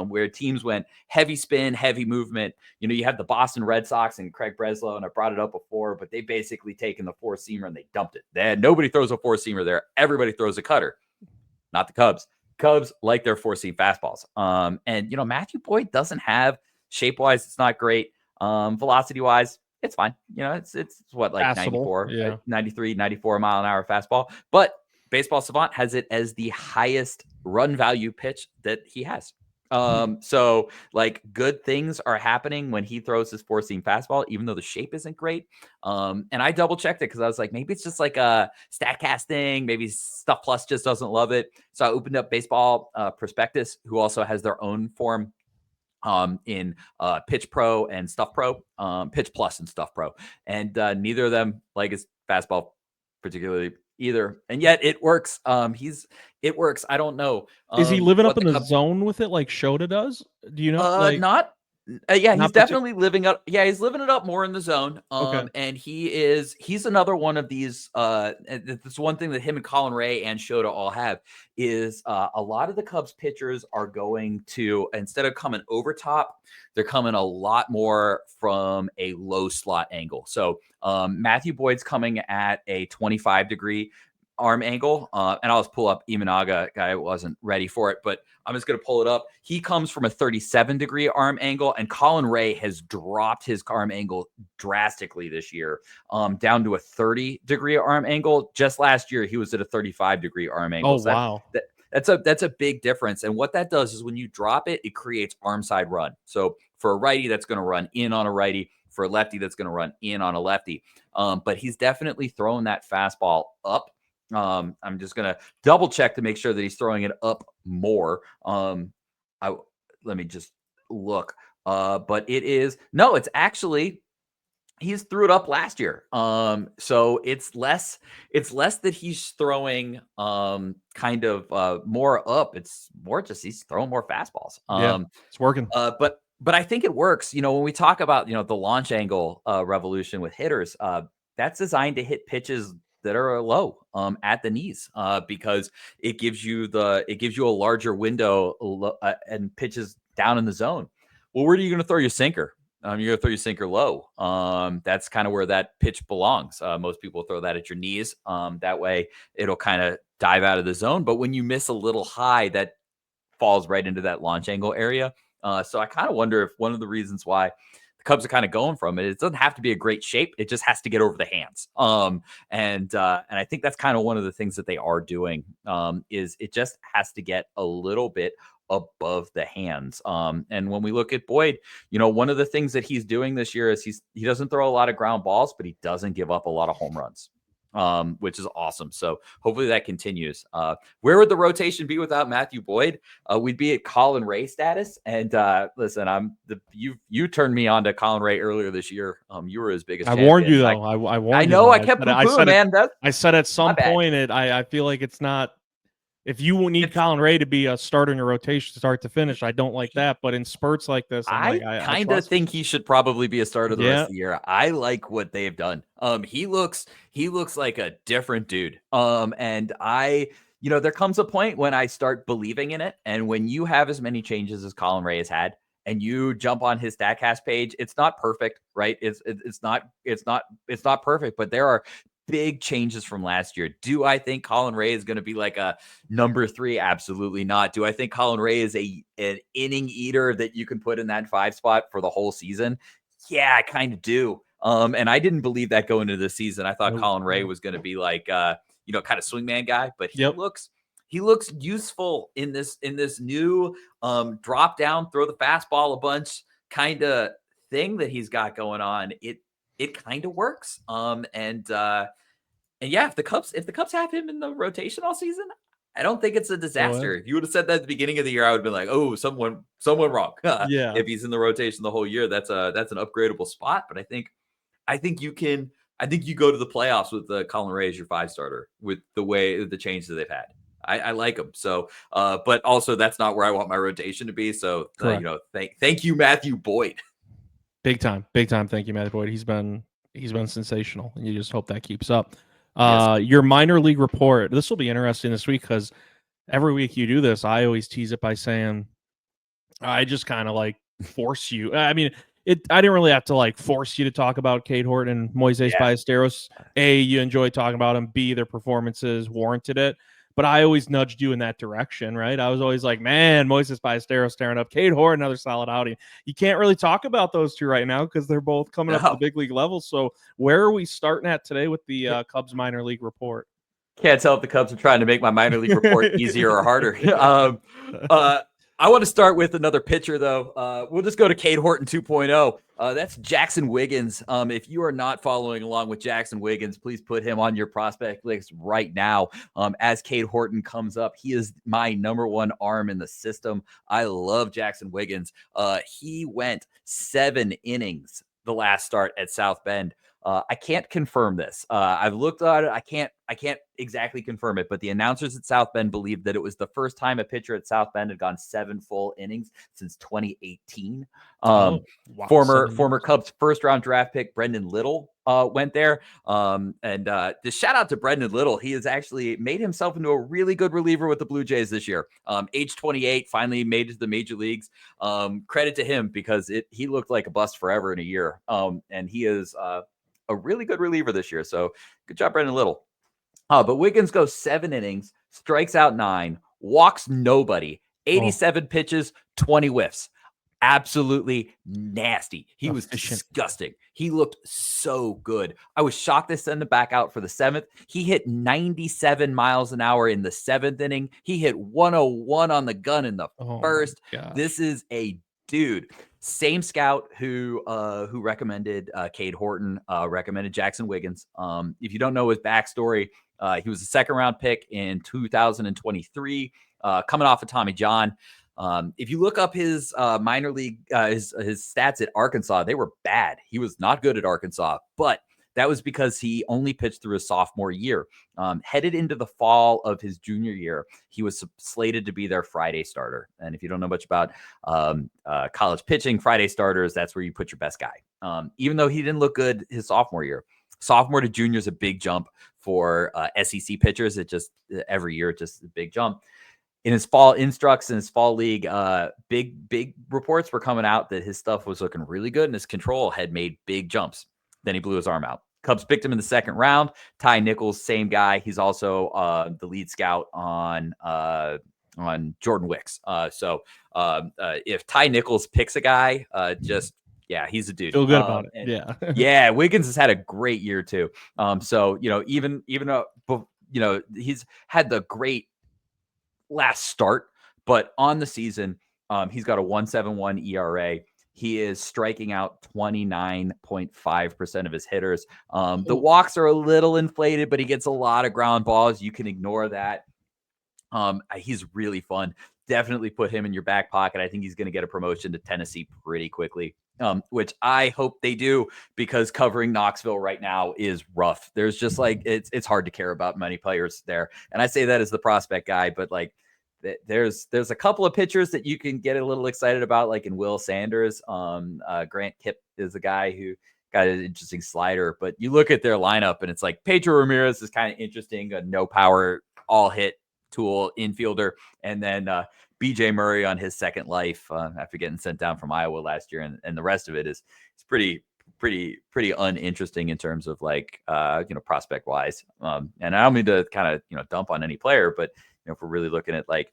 where teams went heavy spin, heavy movement. You have the Boston Red Sox and Craig Breslow, and I brought it up before, but they basically taken the four-seamer and they dumped it. Nobody throws a four-seamer there. Everybody throws a cutter. Not the Cubs. Cubs like their four-seam fastballs. And Matthew Boyd doesn't have shape-wise, it's not great. Velocity-wise, it's fine. It's what, like Passable. 94, Yeah. 93, 94 mile an hour fastball. But Baseball Savant has it as the highest run value pitch that he has. So like good things are happening when he throws his four-seam fastball, even though the shape isn't great. And I double checked it because I was like, maybe it's just like a StatCast thing. Maybe Stuff Plus just doesn't love it. So I opened up Baseball Prospectus, who also has their own form in Pitch Pro and Stuff Pro, Pitch Plus and Stuff Pro. And neither of them like his fastball particularly either. And yet it works. It works. I don't know Is he living up what in the the Cubs zone with it like Shota does? Do you know? Like, not yeah, he's not partic definitely living up. Yeah, he's living it up more in the zone. Okay. And he's another one of these. This one thing that him and Colin Ray and Shota all have is a lot of the Cubs pitchers are going to, instead of coming over top, they're coming a lot more from a low slot angle. So Matthew Boyd's coming at a 25-degree arm angle. And I'll just pull up Imanaga. Guy wasn't ready for it, but I'm just going to pull it up. He comes from a 37-degree arm angle, and Colin Ray has dropped his arm angle drastically this year, down to a 30-degree arm angle. Just last year, he was at a 35-degree arm angle. Oh, So wow. that's a big difference. And what that does is when you drop it, it creates arm side run. So for a righty, that's going to run in on a righty. For a lefty, that's going to run in on a lefty. But he's definitely throwing that fastball up. I'm just going to double check to make sure that he's throwing it up more. Let me just look. But it's actually, he's threw it up last year. So it's less that he's throwing kind of more up. It's more just he's throwing more fastballs. Yeah. It's working. But I think it works. When we talk about the launch angle revolution with hitters, that's designed to hit pitches that are low at the knees because it gives you a larger window and pitches down in the zone. Well, where are you going to throw your sinker? You're going to throw your sinker low. That's kind of where that pitch belongs. Most people throw that at your knees. That way it'll kind of dive out of the zone. But when you miss a little high, that falls right into that launch angle area. So I kind of wonder if one of the reasons why the Cubs are kind of going from it doesn't have to be a great shape. It just has to get over the hands. And I think that's kind of one of the things that they are doing is it just has to get a little bit above the hands. And when we look at Boyd, one of the things that he's doing this year is he doesn't throw a lot of ground balls, but he doesn't give up a lot of home runs. which is awesome. So hopefully that continues. Where would the rotation be without Matthew Boyd? We'd be at Colin Ray status. And listen, you turned me on to Colin Ray earlier this year. You were his biggest I champion. warned you though. I warned you. I know. Though. I kept poo-pooing, man. I said at some bad. point I feel like it's not. If you need Colin Ray to be a starter in your rotation start to finish, I don't like that. But in spurts like this, I kind of think he should probably be a starter the rest of the year. I like what they've done. He looks like a different dude. And there comes a point when I start believing in it. And when you have as many changes as Colin Ray has had, and you jump on his StatCast page, it's not perfect, right? It's not perfect, but there are big changes from last year. Do I think Colin Ray is going to be like a number 3? Absolutely not. Do I think Colin Ray is an inning eater that you can put in that 5 spot for the whole season? Yeah, I kind of do. And I didn't believe that going into the season. I thought Colin Ray was going to be like, kind of swingman guy, but he looks useful in this new drop down, throw the fastball a bunch kind of thing that he's got going on. It kind of works. And yeah, if the Cubs have him in the rotation all season, I don't think it's a disaster. If you would have said that at the beginning of the year, I would have been like, oh, someone wrong. Yeah. If he's in the rotation the whole year, that's an upgradable spot. But I think you go to the playoffs with Colin Ray as your 5 starter with the changes that they've had. I like him. So, but also that's not where I want my rotation to be. So, thank you, Matthew Boyd. Big time. Thank you, Matthew Boyd. He's been sensational, and you just hope that keeps up. Yes. Your minor league report. This will be interesting this week because every week you do this. I always tease it by saying I just kind of like force you. I mean, I didn't really have to like force you to talk about Cade Horton and Moises Ballesteros. A, you enjoy talking about them. B, their performances warranted it. But I always nudged you in that direction, right? I was always like, man, Moises Ballesteros staring up. Cade Horton, another solid outing. You can't really talk about those two right now because they're both coming up to the big league level. So where are we starting at today with the Cubs minor league report? Can't tell if the Cubs are trying to make my minor league report easier or harder. I want to start with another pitcher, though. We'll just go to Cade Horton 2.0. That's Jackson Wiggins. If you are not following along with Jackson Wiggins, please put him on your prospect list right now. As Cade Horton comes up, he is my number 1 arm in the system. I love Jackson Wiggins. He went 7 innings the last start at South Bend. I can't confirm this. I've looked at it. I can't exactly confirm it, but the announcers at South Bend believed that it was the first time a pitcher at South Bend had gone 7 full innings since 2018. Wow. Former Cubs first round draft pick Brendan Little went there. Just shout out to Brendan Little. He has actually made himself into a really good reliever with the Blue Jays this year. Age 28, finally made it to the major leagues. Credit to him because he looked like a bust forever in a year. And he is a really good reliever this year. So good job, Brendan Little. But Wiggins goes 7 innings, strikes out 9, walks nobody, 87 pitches, 20 whiffs. Absolutely nasty. He was disgusting. He looked so good. I was shocked they sent him back out for the 7th. He hit 97 miles an hour in the 7th inning. He hit 101 on the gun in the first. This is a dude. Same scout who recommended Cade Horton, recommended Jackson Wiggins. If you don't know his backstory, he was a 2nd round pick in 2023, coming off of Tommy John. If you look up his minor league, his stats at Arkansas, they were bad. He was not good at Arkansas, but that was because he only pitched through his sophomore year. Headed into the fall of his junior year, he was slated to be their Friday starter. And if you don't know much about college pitching, Friday starters, that's where you put your best guy. Even though he didn't look good his sophomore year. Sophomore to junior is a big jump for SEC pitchers. It just every year, just a big jump. In his fall instructs in his fall league, big reports were coming out that his stuff was looking really good and his control had made big jumps. Then he blew his arm out. Cubs picked him in the 2nd round. Ty Nichols, same guy. He's also the lead scout on Jordan Wicks. So if Ty Nichols picks a guy, he's a dude. Feel good about it. Yeah, Wiggins has had a great year too. So even though he's had the great last start, but on the season, he's got a 1.71 ERA. He is striking out 29.5% of his hitters. The walks are a little inflated, but he gets a lot of ground balls. You can ignore that. He's really fun. Definitely put him in your back pocket. I think he's going to get a promotion to Tennessee pretty quickly, which I hope they do, because covering Knoxville right now is rough. There's just like, it's hard to care about many players there. And I say that as the prospect guy, but like there's a couple of pitchers that you can get a little excited about, like in Will Sanders. Grant Kipp is a guy who got an interesting slider, but you look at their lineup and it's like Pedro Ramirez is kind of interesting, a no power, all hit tool infielder, and then BJ Murray on his second life after getting sent down from Iowa last year, and the rest of it is pretty uninteresting in terms of like prospect wise. And I don't mean to kind of dump on any player, but if we're really looking at like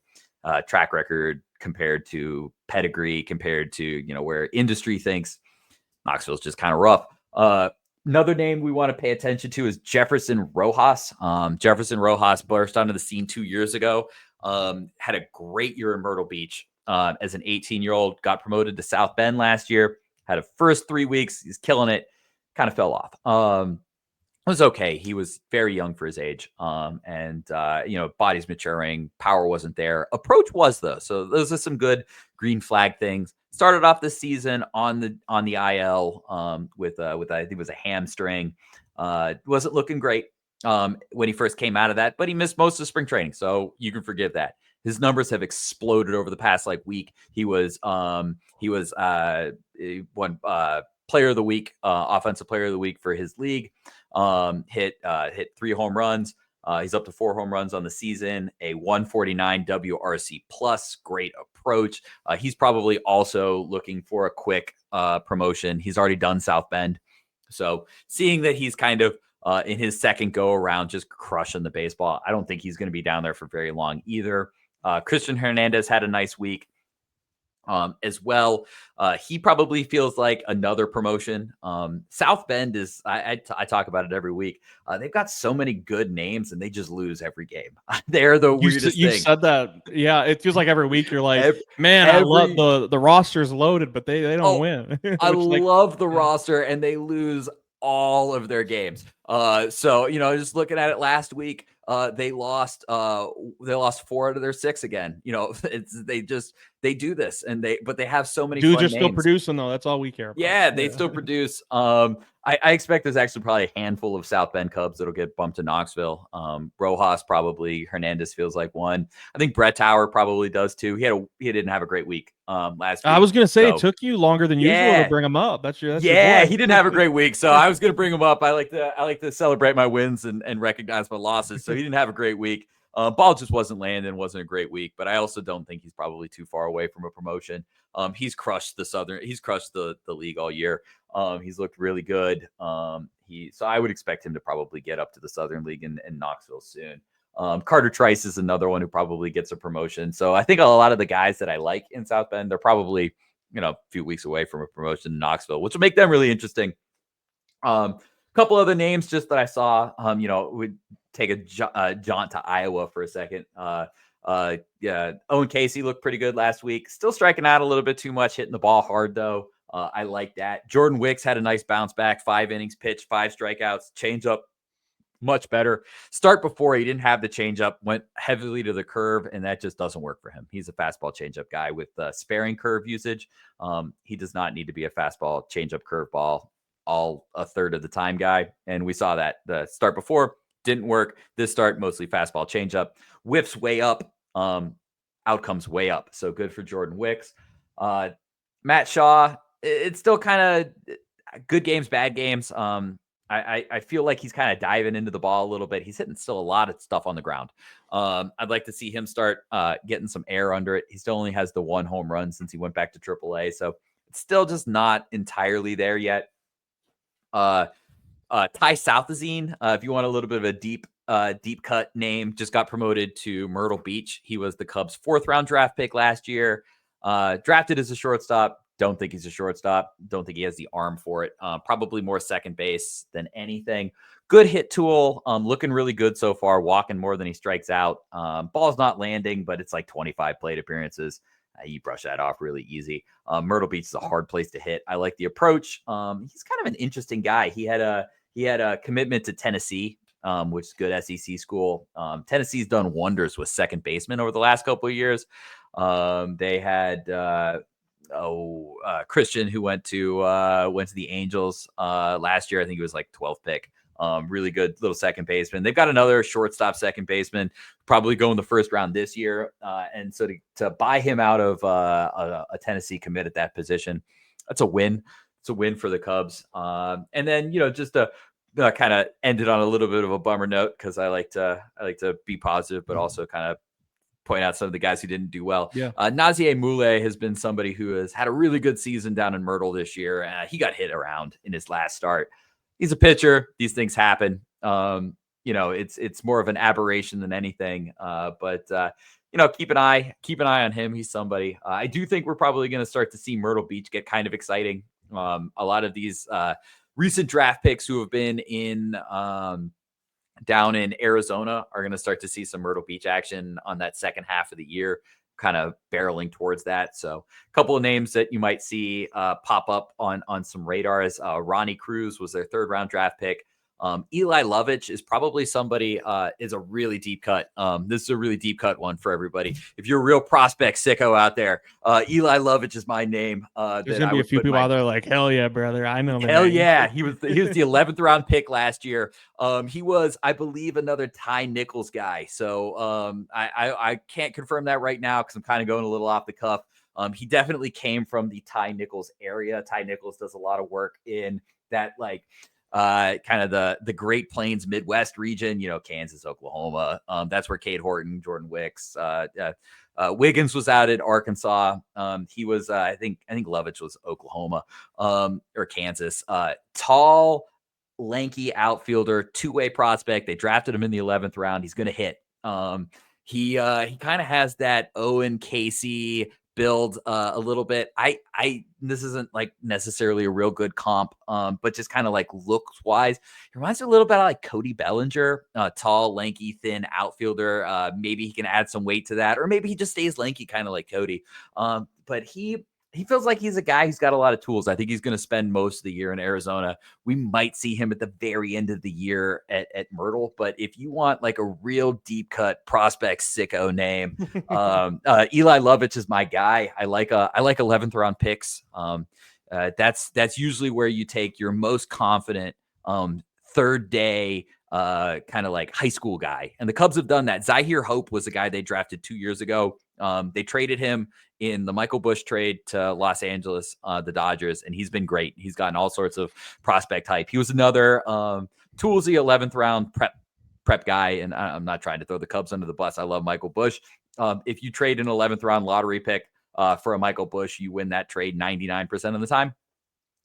track record compared to pedigree, compared to where industry thinks, Knoxville's just kind of rough. Another name we want to pay attention to is Jefferson Rojas. Jefferson Rojas burst onto the scene 2 years ago. Had a great year in Myrtle Beach as an 18-year-old. Got promoted to South Bend last year. Had a first 3 weeks. He's killing it. Kind of fell off. It was okay. He was very young for his age. Body's maturing. Power wasn't there. Approach was, though. So those are some good green flag things. Started off this season on the IL with I think it was a hamstring. Wasn't looking great when he first came out of that, but he missed most of spring training, so you can forgive that. His numbers have exploded over the past week. He was one player of the week, offensive player of the week for his league. Hit 3 home runs. He's up to 4 home runs on the season, a 149 WRC plus, great approach. He's probably also looking for a quick promotion. He's already done South Bend. So seeing that he's kind of in his second go around, just crushing the baseball, I don't think he's going to be down there for very long either. Christian Hernandez had a nice week. As well. He probably feels like another promotion. South Bend is, I talk about it every week. They've got so many good names and they just lose every game. They're the weirdest thing. You said that. Yeah. It feels like every week you're like, I love the roster's loaded, but they don't win. I love the roster and they lose all of their games. Just looking at it last week, they lost 4 out of their 6 again. They do this but they have so many dudes fun are still names. Producing though. That's all we care about. Yeah, they still produce. I expect there's actually probably a handful of South Bend Cubs that'll get bumped to Knoxville. Rojas probably, Hernandez feels like one. I think Brett Tower probably does too. He didn't have a great week last week. I was gonna say it took you longer than usual to bring him up. That's your he didn't have a great week, so I was gonna bring him up. I like to celebrate my wins and recognize my losses. So he didn't have a great week. Ball just wasn't landing, wasn't a great week, but I also don't think he's probably too far away from a promotion. He's crushed the league all year. He's looked really good. So I would expect him to probably get up to the Southern League in Knoxville soon. Carter Trice is another one who probably gets a promotion. So I think a lot of the guys that I like in South Bend, they're probably, a few weeks away from a promotion in Knoxville, which will make them really interesting. Couple other names just that I saw, would take a jaunt to Iowa for a second. Owen Casey looked pretty good last week. Still striking out a little bit too much, hitting the ball hard though. I like that. Jordan Wicks had a nice bounce back, 5 innings pitched, 5 strikeouts, changeup much better. Start before he didn't have the changeup, went heavily to the curve, and that just doesn't work for him. He's a fastball changeup guy with sparing curve usage. He does not need to be a fastball changeup curveball all a third of the time guy, and we saw that the start before didn't work. This start mostly fastball changeup, whiffs way up, outcomes way up. So good for Jordan Wicks. Matt Shaw, it's still kind of good games, bad games. I feel like he's kind of diving into the ball a little bit. He's hitting still a lot of stuff on the ground. I'd like to see him start getting some air under it. He still only has the 1 home run since he went back to AAA, so it's still just not entirely there yet. Ty Southazine, if you want a little bit of a deep cut name, just got promoted to Myrtle Beach. He was the Cubs' 4th round draft pick last year. Drafted as a shortstop. Don't think he's a shortstop. Don't think he has the arm for it. Probably more second base than anything. Good hit tool. Looking really good so far. Walking more than he strikes out. Ball's not landing, but it's like 25 plate appearances. You brush that off really easy. Myrtle Beach is a hard place to hit. I like the approach. He's kind of an interesting guy. He had a commitment to Tennessee, which is good SEC school. Tennessee's done wonders with second baseman over the last couple of years. They had Christian, who went to the Angels last year. I think he was like 12th pick. Really good little second baseman. They've got another shortstop second baseman, probably going the first round this year. And so to buy him out of a Tennessee commit at that position, that's a win. It's a win for the Cubs. And then, just to kind of end it on a little bit of a bummer note, because I like to be positive, but also kind of point out some of the guys who didn't do well. Yeah. Nazier Moulay has been somebody who has had a really good season down in Myrtle this year. He got hit around in his last start. He's a pitcher. These things happen. It's more of an aberration than anything. But keep an eye on him. He's somebody. I do think we're probably going to start to see Myrtle Beach get kind of exciting. A lot of these recent draft picks who have been in down in Arizona are going to start to see some Myrtle Beach action on that second half of the year, kind of barreling towards that. So a couple of names that you might see pop up on some radars. Ronnie Cruz was their third round draft pick. Eli Lovich is probably somebody, is a really deep cut. This is a really deep cut one for everybody. If you're a real prospect sicko out there, Eli Lovich is my name. There's going to be a few people out there like, hell yeah, brother. I know. Hell yeah. He was the 11th round pick last year. He was, I believe, another Ty Nichols guy. So I can't confirm that right now because I'm kind of going a little off the cuff. He definitely came from the Ty Nichols area. Ty Nichols does a lot of work in that, kind of the Great Plains Midwest region, Kansas, Oklahoma. That's where Cade Horton, Jordan Wicks, Wiggins was out at Arkansas. He was, I think Lovich was Oklahoma, or Kansas. Tall, lanky outfielder, two-way prospect. They drafted him in the 11th round. He's going to hit. He kind of has that Owen Casey build a little bit. This isn't like necessarily a real good comp, but just kind of like looks wise, it reminds me a little bit of like Cody Bellinger, tall, lanky, thin outfielder. Maybe he can add some weight to that, or maybe he just stays lanky, kind of like Cody. But he feels like he's a guy who's got a lot of tools. I think he's going to spend most of the year in Arizona. We might see him at the very end of the year at Myrtle. But if you want like a real deep cut prospect sicko name, Eli Lovich is my guy. I like 11th round picks. That's usually where you take your most confident third day kind of like high school guy. And the Cubs have done that. Zahir Hope was a guy they drafted 2 years ago. They traded him in the Michael Busch trade to Los Angeles, the Dodgers, and he's been great. He's gotten all sorts of prospect hype. He was another toolsy 11th round prep guy, and I'm not trying to throw the Cubs under the bus. I love Michael Busch. If you trade an 11th round lottery pick for a Michael Busch, you win that trade 99% of the time.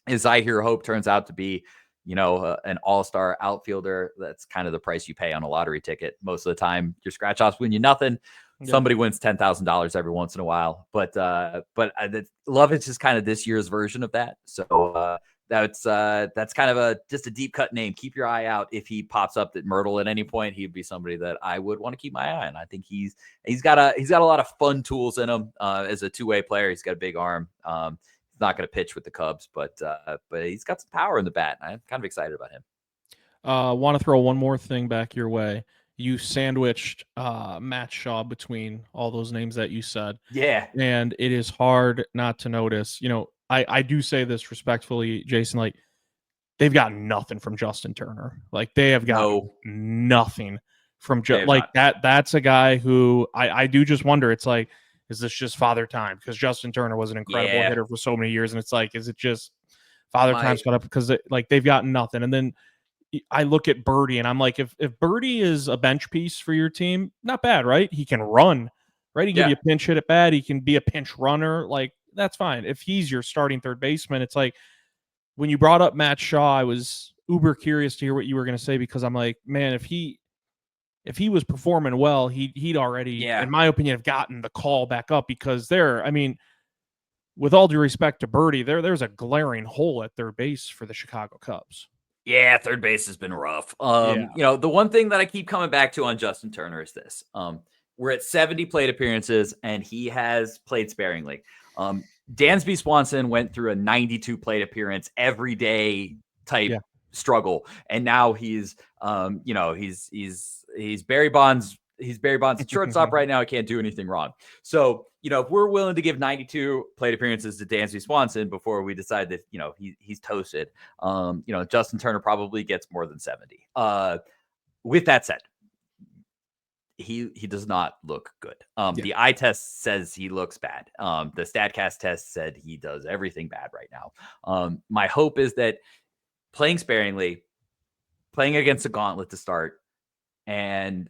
As Zahir Hope turns out to be, an all-star outfielder, that's kind of the price you pay on a lottery ticket. Most of the time, your scratch-offs win you nothing. Yeah. Somebody wins $10,000 every once in a while, but Lovich is kind of this year's version of that. So that's kind of just a deep cut name. Keep your eye out. If he pops up at Myrtle at any point, he'd be somebody that I would want to keep my eye on. I think he's got a lot of fun tools in him as a two-way player. He's got a big arm. He's not going to pitch with the Cubs, but he's got some power in the bat. I'm kind of excited about him. Want to throw one more thing back your way. You sandwiched Matt Shaw between all those names that you said. Yeah. And it is hard not to notice. I do say this respectfully, Jason, like they've got nothing from Justin Turner. Like they have got nothing from that's a guy who I do just wonder. It's like, is this just father time? Because Justin Turner was an incredible hitter for so many years. And it's like, is it just father time's got up? Because they've got nothing. And then I look at Birdie and I'm like, if Birdie is a bench piece for your team, not bad, right? He can run, right? He can give you a pinch hit at bat. He can be a pinch runner. Like, that's fine. If he's your starting third baseman, it's like when you brought up Matt Shaw, I was uber curious to hear what you were going to say, because I'm like, man, if he was performing well, he'd already, in my opinion, have gotten the call back up, because with all due respect to Birdie, there's a glaring hole at third base for the Chicago Cubs. Yeah, third base has been rough. The one thing that I keep coming back to on Justin Turner is this. we're at 70 plate appearances, and he has played sparingly. Dansby Swanson went through a 92 plate appearance every day type struggle, and now he's Barry Bonds. He's Barry Bonds at shortstop right now. I can't do anything wrong. So, if we're willing to give 92 plate appearances to Dansby Swanson before we decide that, he's toasted, Justin Turner probably gets more than 70. With that said, he does not look good. The eye test says he looks bad. The StatCast test said he does everything bad right now. My hope is that playing sparingly, playing against a gauntlet to start, and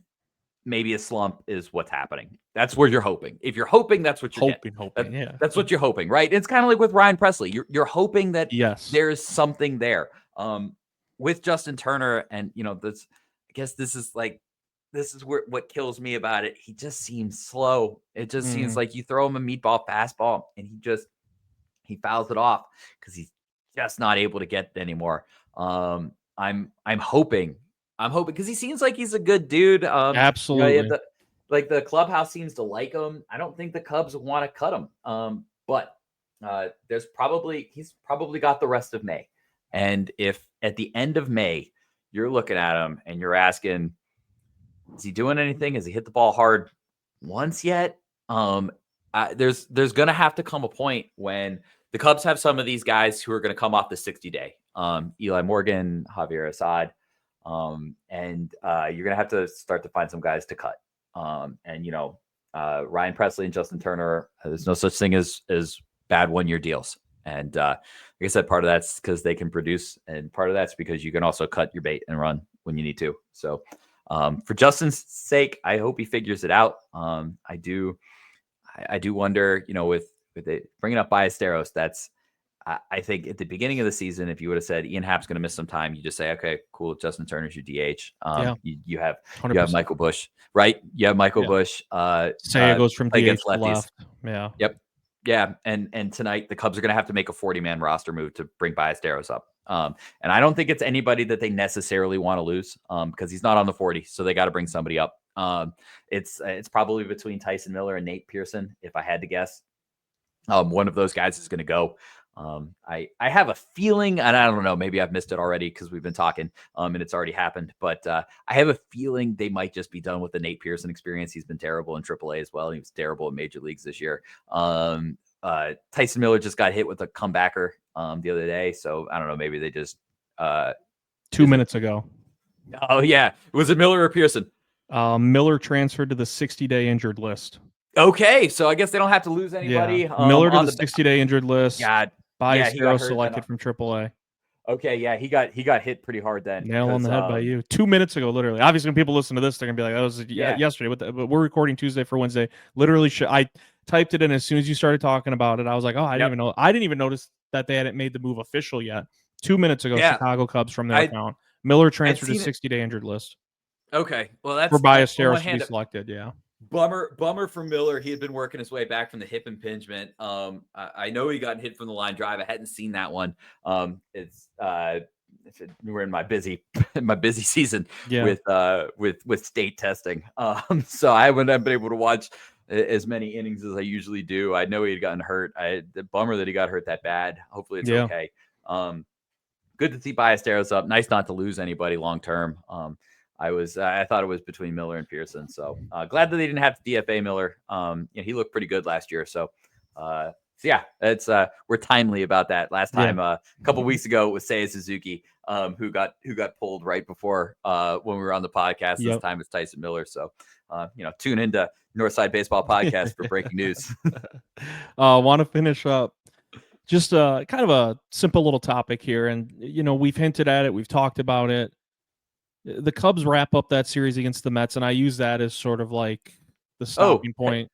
maybe a slump is what's happening. That's where you're hoping. If you're hoping, that's what you're hoping. That's what you're hoping, right? It's kind of like with Ryan Presley. You're hoping that there's something there. With Justin Turner, and this, I guess this is what kills me about it. He just seems slow. It just seems like you throw him a meatball fastball and he fouls it off because he's just not able to get it anymore. I'm hoping because he seems like he's a good dude. Absolutely. The clubhouse seems to like him. I don't think the Cubs want to cut him. But he's probably got the rest of May. And if at the end of May you're looking at him and you're asking, is he doing anything? Has he hit the ball hard once yet? There's going to have to come a point when the Cubs have some of these guys who are going to come off the 60-day. Eli Morgan, Javier Assad, and you're going to have to start to find some guys to cut. Ryan Presley and Justin Turner, there's no such thing as bad one-year deals. And like I said, part of that's because they can produce, and part of that's because you can also cut your bait and run when you need to. So for Justin's sake, I hope he figures it out. I do wonder, with it bringing up Ballesteros, that's, I think at the beginning of the season, if you would have said Ian Happ's going to miss some time, you just say, okay, cool. Justin Turner's your DH. You have 100%. Michael Busch, right? You have Michael Busch. Say goes from DH to left. Yeah. Yep. Yeah. And tonight the Cubs are going to have to make a 40-man roster move to bring Ballesteros up. And I don't think it's anybody that they necessarily want to lose because he's not on the 40. So they got to bring somebody up. It's probably between Tyson Miller and Nate Pearson, if I had to guess. One of those guys is going to go. I have a feeling, and I don't know, maybe I've missed it already because we've been talking and it's already happened, but I have a feeling they might just be done with the Nate Pearson experience. He's been terrible in AAA as well. He was terrible in major leagues this year. Tyson Miller just got hit with a comebacker the other day. So I don't know, maybe they just 2 minutes ago. Oh yeah. Was it Miller or Pearson? Miller transferred to the 60-day injured list. Okay, so I guess they don't have to lose anybody. Yeah. Miller to the 60-day injured list. God, Ballesteros selected from AAA. Okay, yeah, he got hit pretty hard then. Nail on the head by you. 2 minutes ago, literally. Obviously, when people listen to this, they're gonna be like, "That was yesterday." But we're recording Tuesday for Wednesday. Literally, I typed it in as soon as you started talking about it. I was like, "Oh, I didn't even know." I didn't even notice that they hadn't made the move official yet. 2 minutes ago, Chicago Cubs from their account. Miller transferred to 60-day injured list. Okay, well that's for Ballesteros to be selected. Yeah. Bummer for Miller. He had been working his way back from the hip impingement. I know he got hit from the line drive. I hadn't seen that one. We're in my busy season with state testing. So I haven't been able to watch as many innings as I usually do. I know he had gotten hurt. The bummer that he got hurt that bad. Hopefully it's okay. Good to see Ballesteros up. Nice not to lose anybody long term. I thought it was between Miller and Pearson. So glad that they didn't have to DFA Miller. He looked pretty good last year. So it's we're timely about that. Last time a couple weeks ago it was Seiya Suzuki who got pulled right before when we were on the podcast. This time it's Tyson Miller. So tune into Northside Baseball Podcast for breaking news. Want to finish up just kind of a simple little topic here, and we've hinted at it, we've talked about it. The Cubs wrap up that series against the Mets, and I use that as sort of like the stopping point.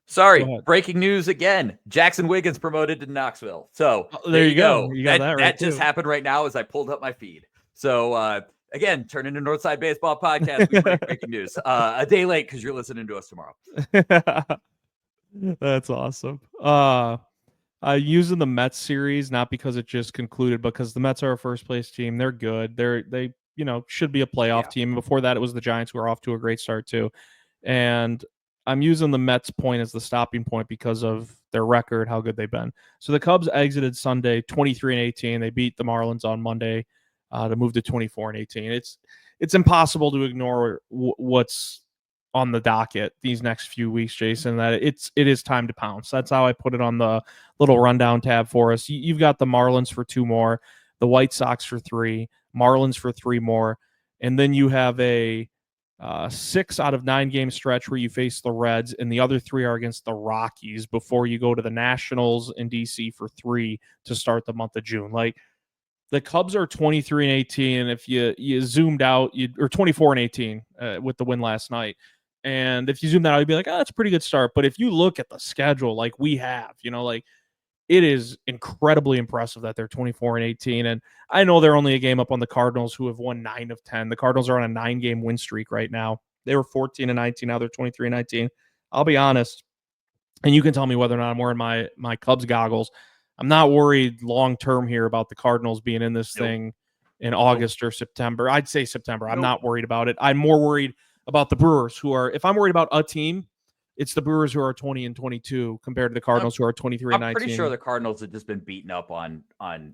Sorry, breaking news again. Jackson Wiggins promoted to Knoxville. So there you go. You got that right. That just happened right now as I pulled up my feed. So again, turn into Northside Baseball Podcast. We break breaking news a day late because you're listening to us tomorrow. That's awesome. Using the Mets series, not because it just concluded, because the Mets are a first place team. They're good. They should be a playoff team. Before that, it was the Giants who were off to a great start too. And I'm using the Mets point as the stopping point because of their record, how good they've been. So the Cubs exited Sunday 23-18. They beat the Marlins on Monday to move to 24-18. It's impossible to ignore what's on the docket these next few weeks, Jason. That it is time to pounce. That's how I put it on the little rundown tab for us. You've got the Marlins for 2 more, the White Sox for 3, Marlins for 3 more, and then you have a 6 out of 9 game stretch where you face the Reds, and the other 3 are against the Rockies before you go to the Nationals in DC for 3 to start the month of June. Like, the Cubs are 23-18, and if you zoomed out, or 24-18 with the win last night. And if you zoom that out, you'd be like, oh, that's a pretty good start. But if you look at the schedule like we have, like, it is incredibly impressive that they're 24-18. And I know they're only a game up on the Cardinals, who have won 9 of 10. The Cardinals are on a 9-game win streak right now. They were 14-19. Now they're 23-19. I'll be honest, and you can tell me whether or not I'm wearing my Cubs goggles. I'm not worried long term here about the Cardinals being in this thing in August or September. I'd say September. I'm not worried about it. I'm more worried about the Brewers, who are, if I'm worried about a team, it's the Brewers, who are 20-22 compared to the Cardinals, who are 23-19. I'm pretty sure the Cardinals have just been beaten up on.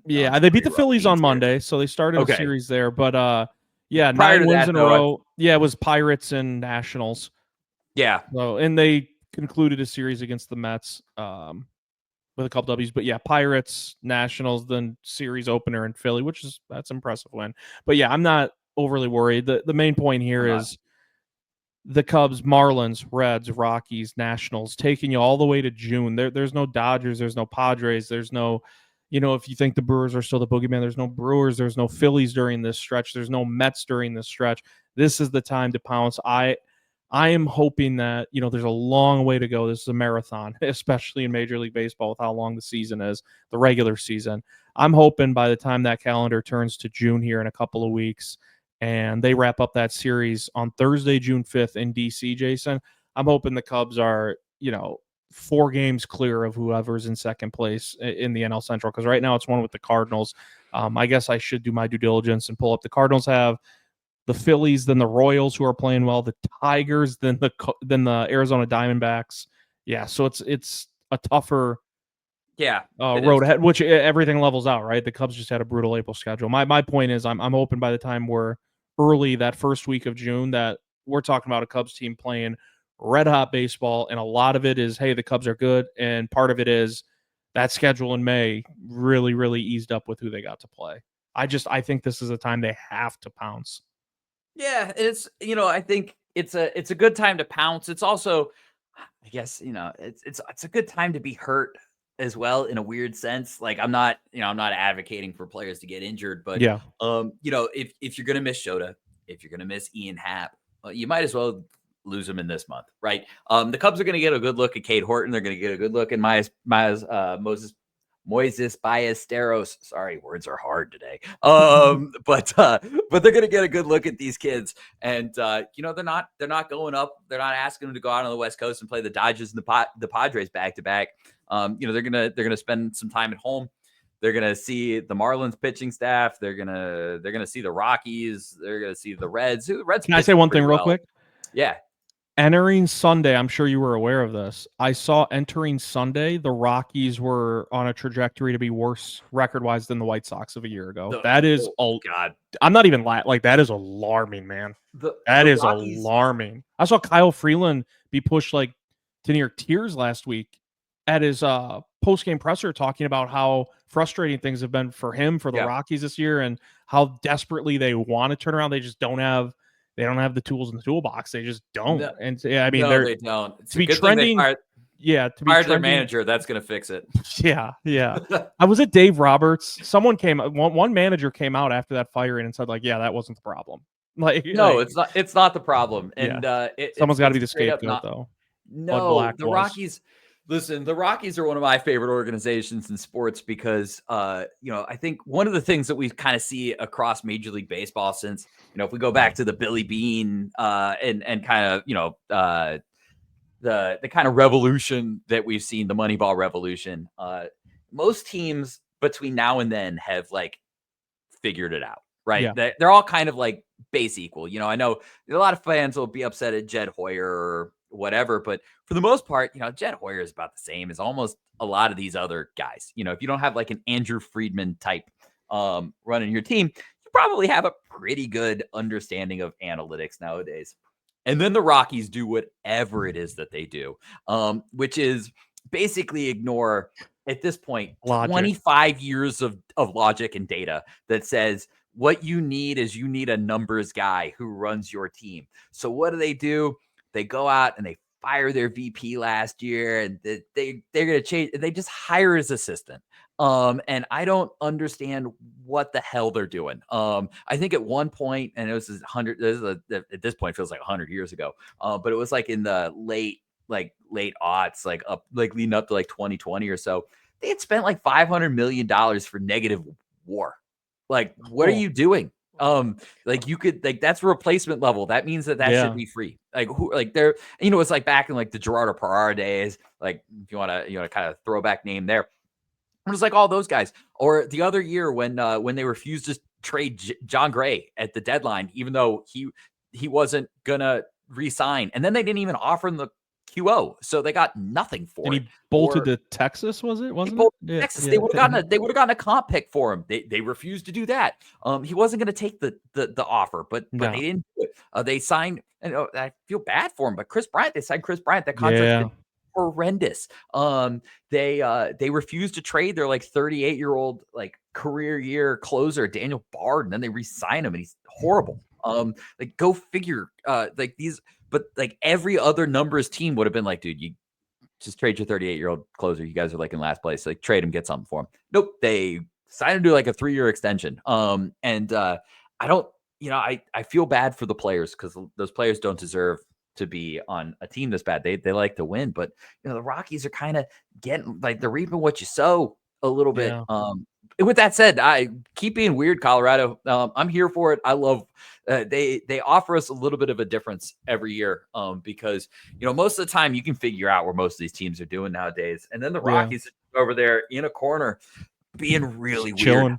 Yeah, they beat the Phillies on Monday, so they started a series there. But yeah, prior 9 to wins that, in a row. Yeah, it was Pirates and Nationals. Yeah. So, and they concluded a series against the Mets with a couple W's. But yeah, Pirates, Nationals, then series opener in Philly, that's impressive win. But yeah, I'm not overly worried. The main point here is the Cubs, Marlins, Reds, Rockies, Nationals, taking you all the way to June. There's no Dodgers, there's no Padres, there's no, if you think the Brewers are still the boogeyman, there's no Brewers, there's no Phillies during this stretch, there's no Mets during this stretch. This is the time to pounce. I am hoping that, there's a long way to go. This is a marathon, especially in Major League Baseball with how long the season is, the regular season. I'm hoping by the time that calendar turns to June here in a couple of weeks, and they wrap up that series on Thursday, June 5th in DC, Jason, I'm hoping the Cubs are, 4 games clear of whoever's in second place in the NL Central, because right now it's one with the Cardinals. I guess I should do my due diligence and pull up. The Cardinals have the Phillies, then the Royals, who are playing well, the Tigers, then the Arizona Diamondbacks. Yeah, so it's a tougher road ahead, which everything levels out, right? The Cubs just had a brutal April schedule. My point is I'm hoping by the time we're early that first week of June that we're talking about a Cubs team playing red hot baseball, and a lot of it is, hey, the Cubs are good, and part of it is that schedule in May really, really eased up with who they got to play. I think this is a time they have to pounce. Yeah, it's I think it's a good time to pounce. It's also, I guess, it's a good time to be hurt as well, in a weird sense. Like, I'm not advocating for players to get injured, but yeah, if you're gonna miss Shota, if you're gonna miss Ian Happ, you might as well lose him in this month, right? The Cubs are gonna get a good look at Cade Horton. They're gonna get a good look at Moises Ballesteros. Sorry, words are hard today. But they're gonna get a good look at these kids, and they're not going up. They're not asking them to go out on the West Coast and play the Dodgers and the Padres back to back. They're gonna spend some time at home. They're gonna see the Marlins pitching staff. They're gonna see the Rockies. They're gonna see the Reds. Can I say one thing real quick? Yeah. Entering Sunday, I'm sure you were aware of this. I saw entering Sunday, the Rockies were on a trajectory to be worse record-wise than the White Sox of a year ago. That is, God, I'm not even like that is alarming, man. That is Rockies, alarming. I saw Kyle Freeland be pushed like to near tears last week at his post-game presser, talking about how frustrating things have been for him, for the Rockies this year, and how desperately they want to turn around. They just don't have. They don't have the tools in the toolbox. They just don't. No, and I mean, they don't. It's to be trending. To be hired their manager. That's going to fix it. Yeah. I was at Dave Roberts. Someone one manager came out after that firing and said, like, yeah, that wasn't the problem. No, it's not. It's not the problem. And someone's got to be the scapegoat, though. No, the Rockies. Listen, the Rockies are one of my favorite organizations in sports because, I think one of the things that we kind of see across Major League Baseball since, if we go back to the Billy Bean and kind of, the kind of revolution that we've seen, the Moneyball revolution, most teams between now and then have figured it out, right? Yeah. They're all kind of base equal. I know a lot of fans will be upset at Jed Hoyer whatever. But for the most part, Jed Hoyer is about the same as almost a lot of these other guys. If you don't have like an Andrew Friedman type running your team, you probably have a pretty good understanding of analytics nowadays. And then the Rockies do whatever it is that they do, which is basically ignore, at this point, Logic. 25 years of logic and data that says what you need is you need a numbers guy who runs your team. So what do? They go out and they fire their VP last year, and they're going to change. They just hire his assistant. And I don't understand what the hell they're doing. I think at one point, and it was 100, at this point, it feels like 100 years ago. But it was like in the late aughts, like leading up to like 2020 or so, they had spent like $500 million for negative WAR. Like, what are you doing? Like you could, like, that's replacement level. That means that should be free. Like who, like they're, it's like back in like the Gerardo Parra days, like if you want to, kind of throwback name there. It was like all those guys. Or the other year when they refused to trade John Gray at the deadline, even though he wasn't gonna re-sign, and then they didn't even offer him the QO, so they got nothing for it. And he bolted to Texas, was it? Wasn't it? Yeah, Texas. They would have gotten a comp pick for him. They refused to do that. He wasn't going to take the offer, but they didn't do it. They signed, and I feel bad for him, but Chris Bryant. They signed Chris Bryant. That contract. Yeah. Horrendous. They refused to trade their like 38-year-old like career year closer Daniel Bard, and then they re-sign him, and he's horrible. Like go figure. Like these, but like every other numbers team would have been like, dude, you just trade your 38-year-old closer. You guys are like in last place. Like trade him, get something for him. Nope, they signed him to like a 3-year extension. And I don't, I feel bad for the players because those players don't deserve to be on a team this bad. They like to win, but the Rockies are kind of getting like they're reaping what you sow a little bit. With that said, I keep being weird, Colorado. I'm here for it. I love they offer us a little bit of a difference every year because most of the time you can figure out where most of these teams are doing nowadays, and then the Rockies are over there in a corner being really weird.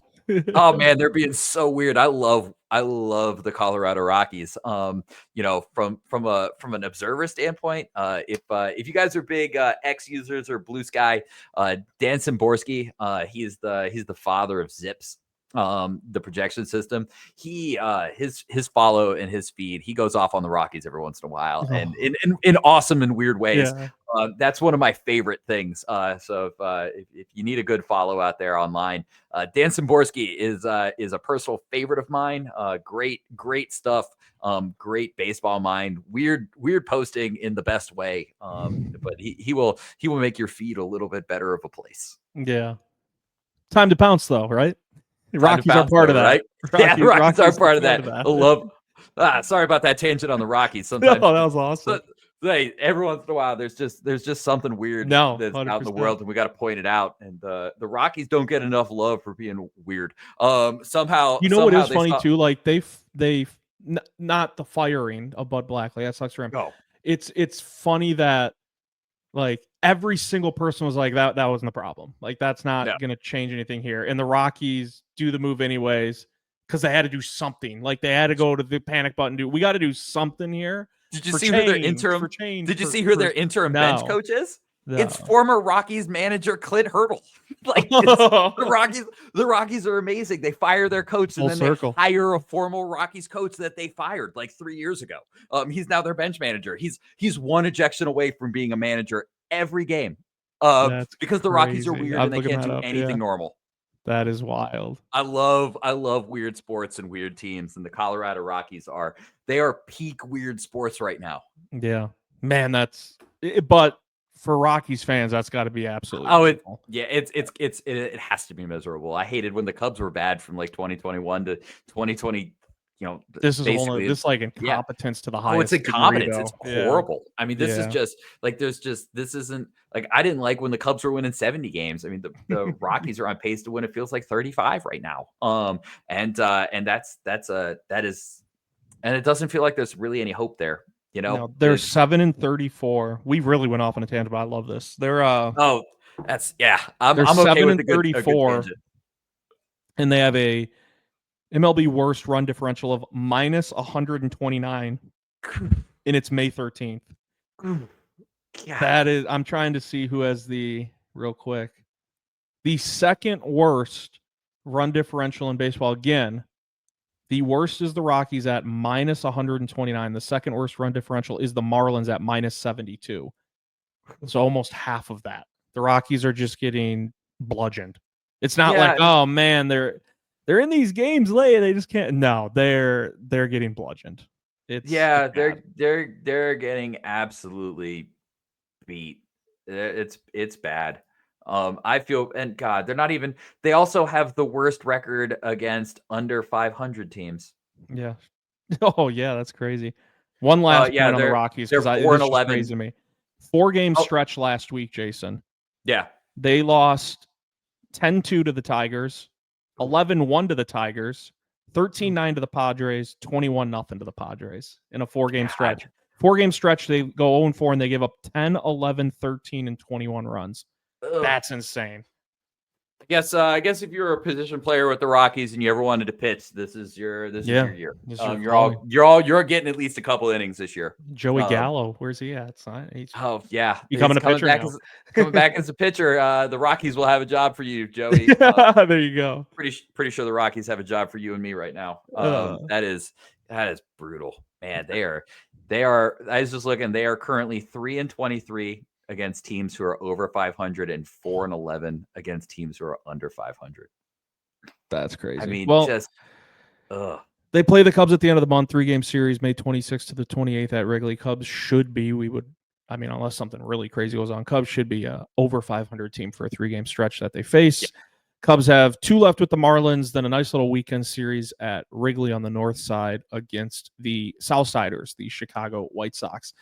Oh man, they're being so weird. I love the Colorado Rockies. From an observer standpoint, if you guys are big X users or Blue Sky, Dan Szymborski, he's the father of Zips, the projection system. He his follow and his feed, he goes off on the Rockies every once in a while, and in awesome and weird ways. Yeah. That's one of my favorite things. So if you need a good follow out there online, Dan Szymborski is a personal favorite of mine. Great stuff. Great baseball mind. Weird posting in the best way. But he will make your feed a little bit better of a place. Yeah. Time to pounce though, right? Rockies are part of that, right? Rockies are part of that. I love. Sorry about that tangent on the Rockies. Sometimes that was awesome. Hey, every once in a while, there's just something weird that's 100%. Out in the world, and we got to point it out. And the Rockies don't get enough love for being weird. Somehow, what is funny too? Like they not the firing of Bud Black. Like that sucks for him. No. It's funny that like every single person was like that wasn't the problem. Like that's not going to change anything here. And the Rockies do the move anyways because they had to do something. Like they had to go to the panic button. We got to do something here. Did you see who their interim? Did you see who their interim bench coach is? No. It's former Rockies manager Clint Hurdle. Like the Rockies are amazing. They fire their coach and then they hire a former Rockies coach that they fired like 3 years ago. He's now their bench manager. He's one ejection away from being a manager every game. Because the Rockies are weird and they can't do anything normal. That is wild. I love weird sports and weird teams, and the Colorado Rockies are peak weird sports right now. Yeah, man, but for Rockies fans, that's got to be absolutely. It has to be miserable. I hated when the Cubs were bad from like 2021 to 2020. This is this like incompetence to the highest. It's incompetence. It's horrible. I mean, this is just like this isn't like I didn't like when the Cubs were winning 70 games. I mean, the Rockies are on pace to win. It feels like 35 right now. And it doesn't feel like there's really any hope there. They're 7-34. We really went off on a tangent, but I love this. They're I'm okay with the 34, and they have a MLB worst run differential of -129 in its May 13th. That is, I'm trying to see who has real quick. The second worst run differential in baseball. Again, the worst is the Rockies at minus 129. The second worst run differential is the Marlins at minus 72. So almost half of that. The Rockies are just getting bludgeoned. It's not like, oh man, they're in these games late. They just can't. No, they're getting bludgeoned. They're getting absolutely beat. It's bad. I feel, and God, they're not even. They also have the worst record against under 500 teams. Yeah. Oh yeah, that's crazy. One last point on the Rockies because this is crazy to me. 4-game stretch last week, Jason. Yeah, they lost 10-2 to the Tigers, 11-1 to the Tigers, 13-9 to the Padres, 21-0 to the Padres in a 4-game stretch. 4-game stretch, they go 0-4 and they give up 10, 11, 13, and 21 runs. Ugh. That's insane. I guess if you're a position player with the Rockies and you ever wanted to pitch, this is your year. You're getting at least a couple innings this year. Joey Gallo, where's he at? He's becoming a pitcher now. Coming back as a pitcher. The Rockies will have a job for you, Joey. There you go. Pretty sure the Rockies have a job for you and me right now. That is brutal, man. They are. I was just looking. They are currently 3-23. Against teams who are over 500 and 4-11 against teams who are under 500. That's crazy. I mean, they play the Cubs at the end of the month, 3-game series, May 26th to the 28th at Wrigley. Cubs should be, unless something really crazy goes on, Cubs should be a over 500 team for a 3-game stretch that they face. Yeah. Cubs have 2 left with the Marlins, then a nice little weekend series at Wrigley on the north side against the Southsiders, the Chicago White Sox.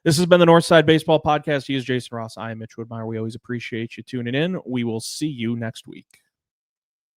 This has been the Northside Baseball Podcast. He is Jason Ross. I am Mitch Woodmeyer. We always appreciate you tuning in. We will see you next week.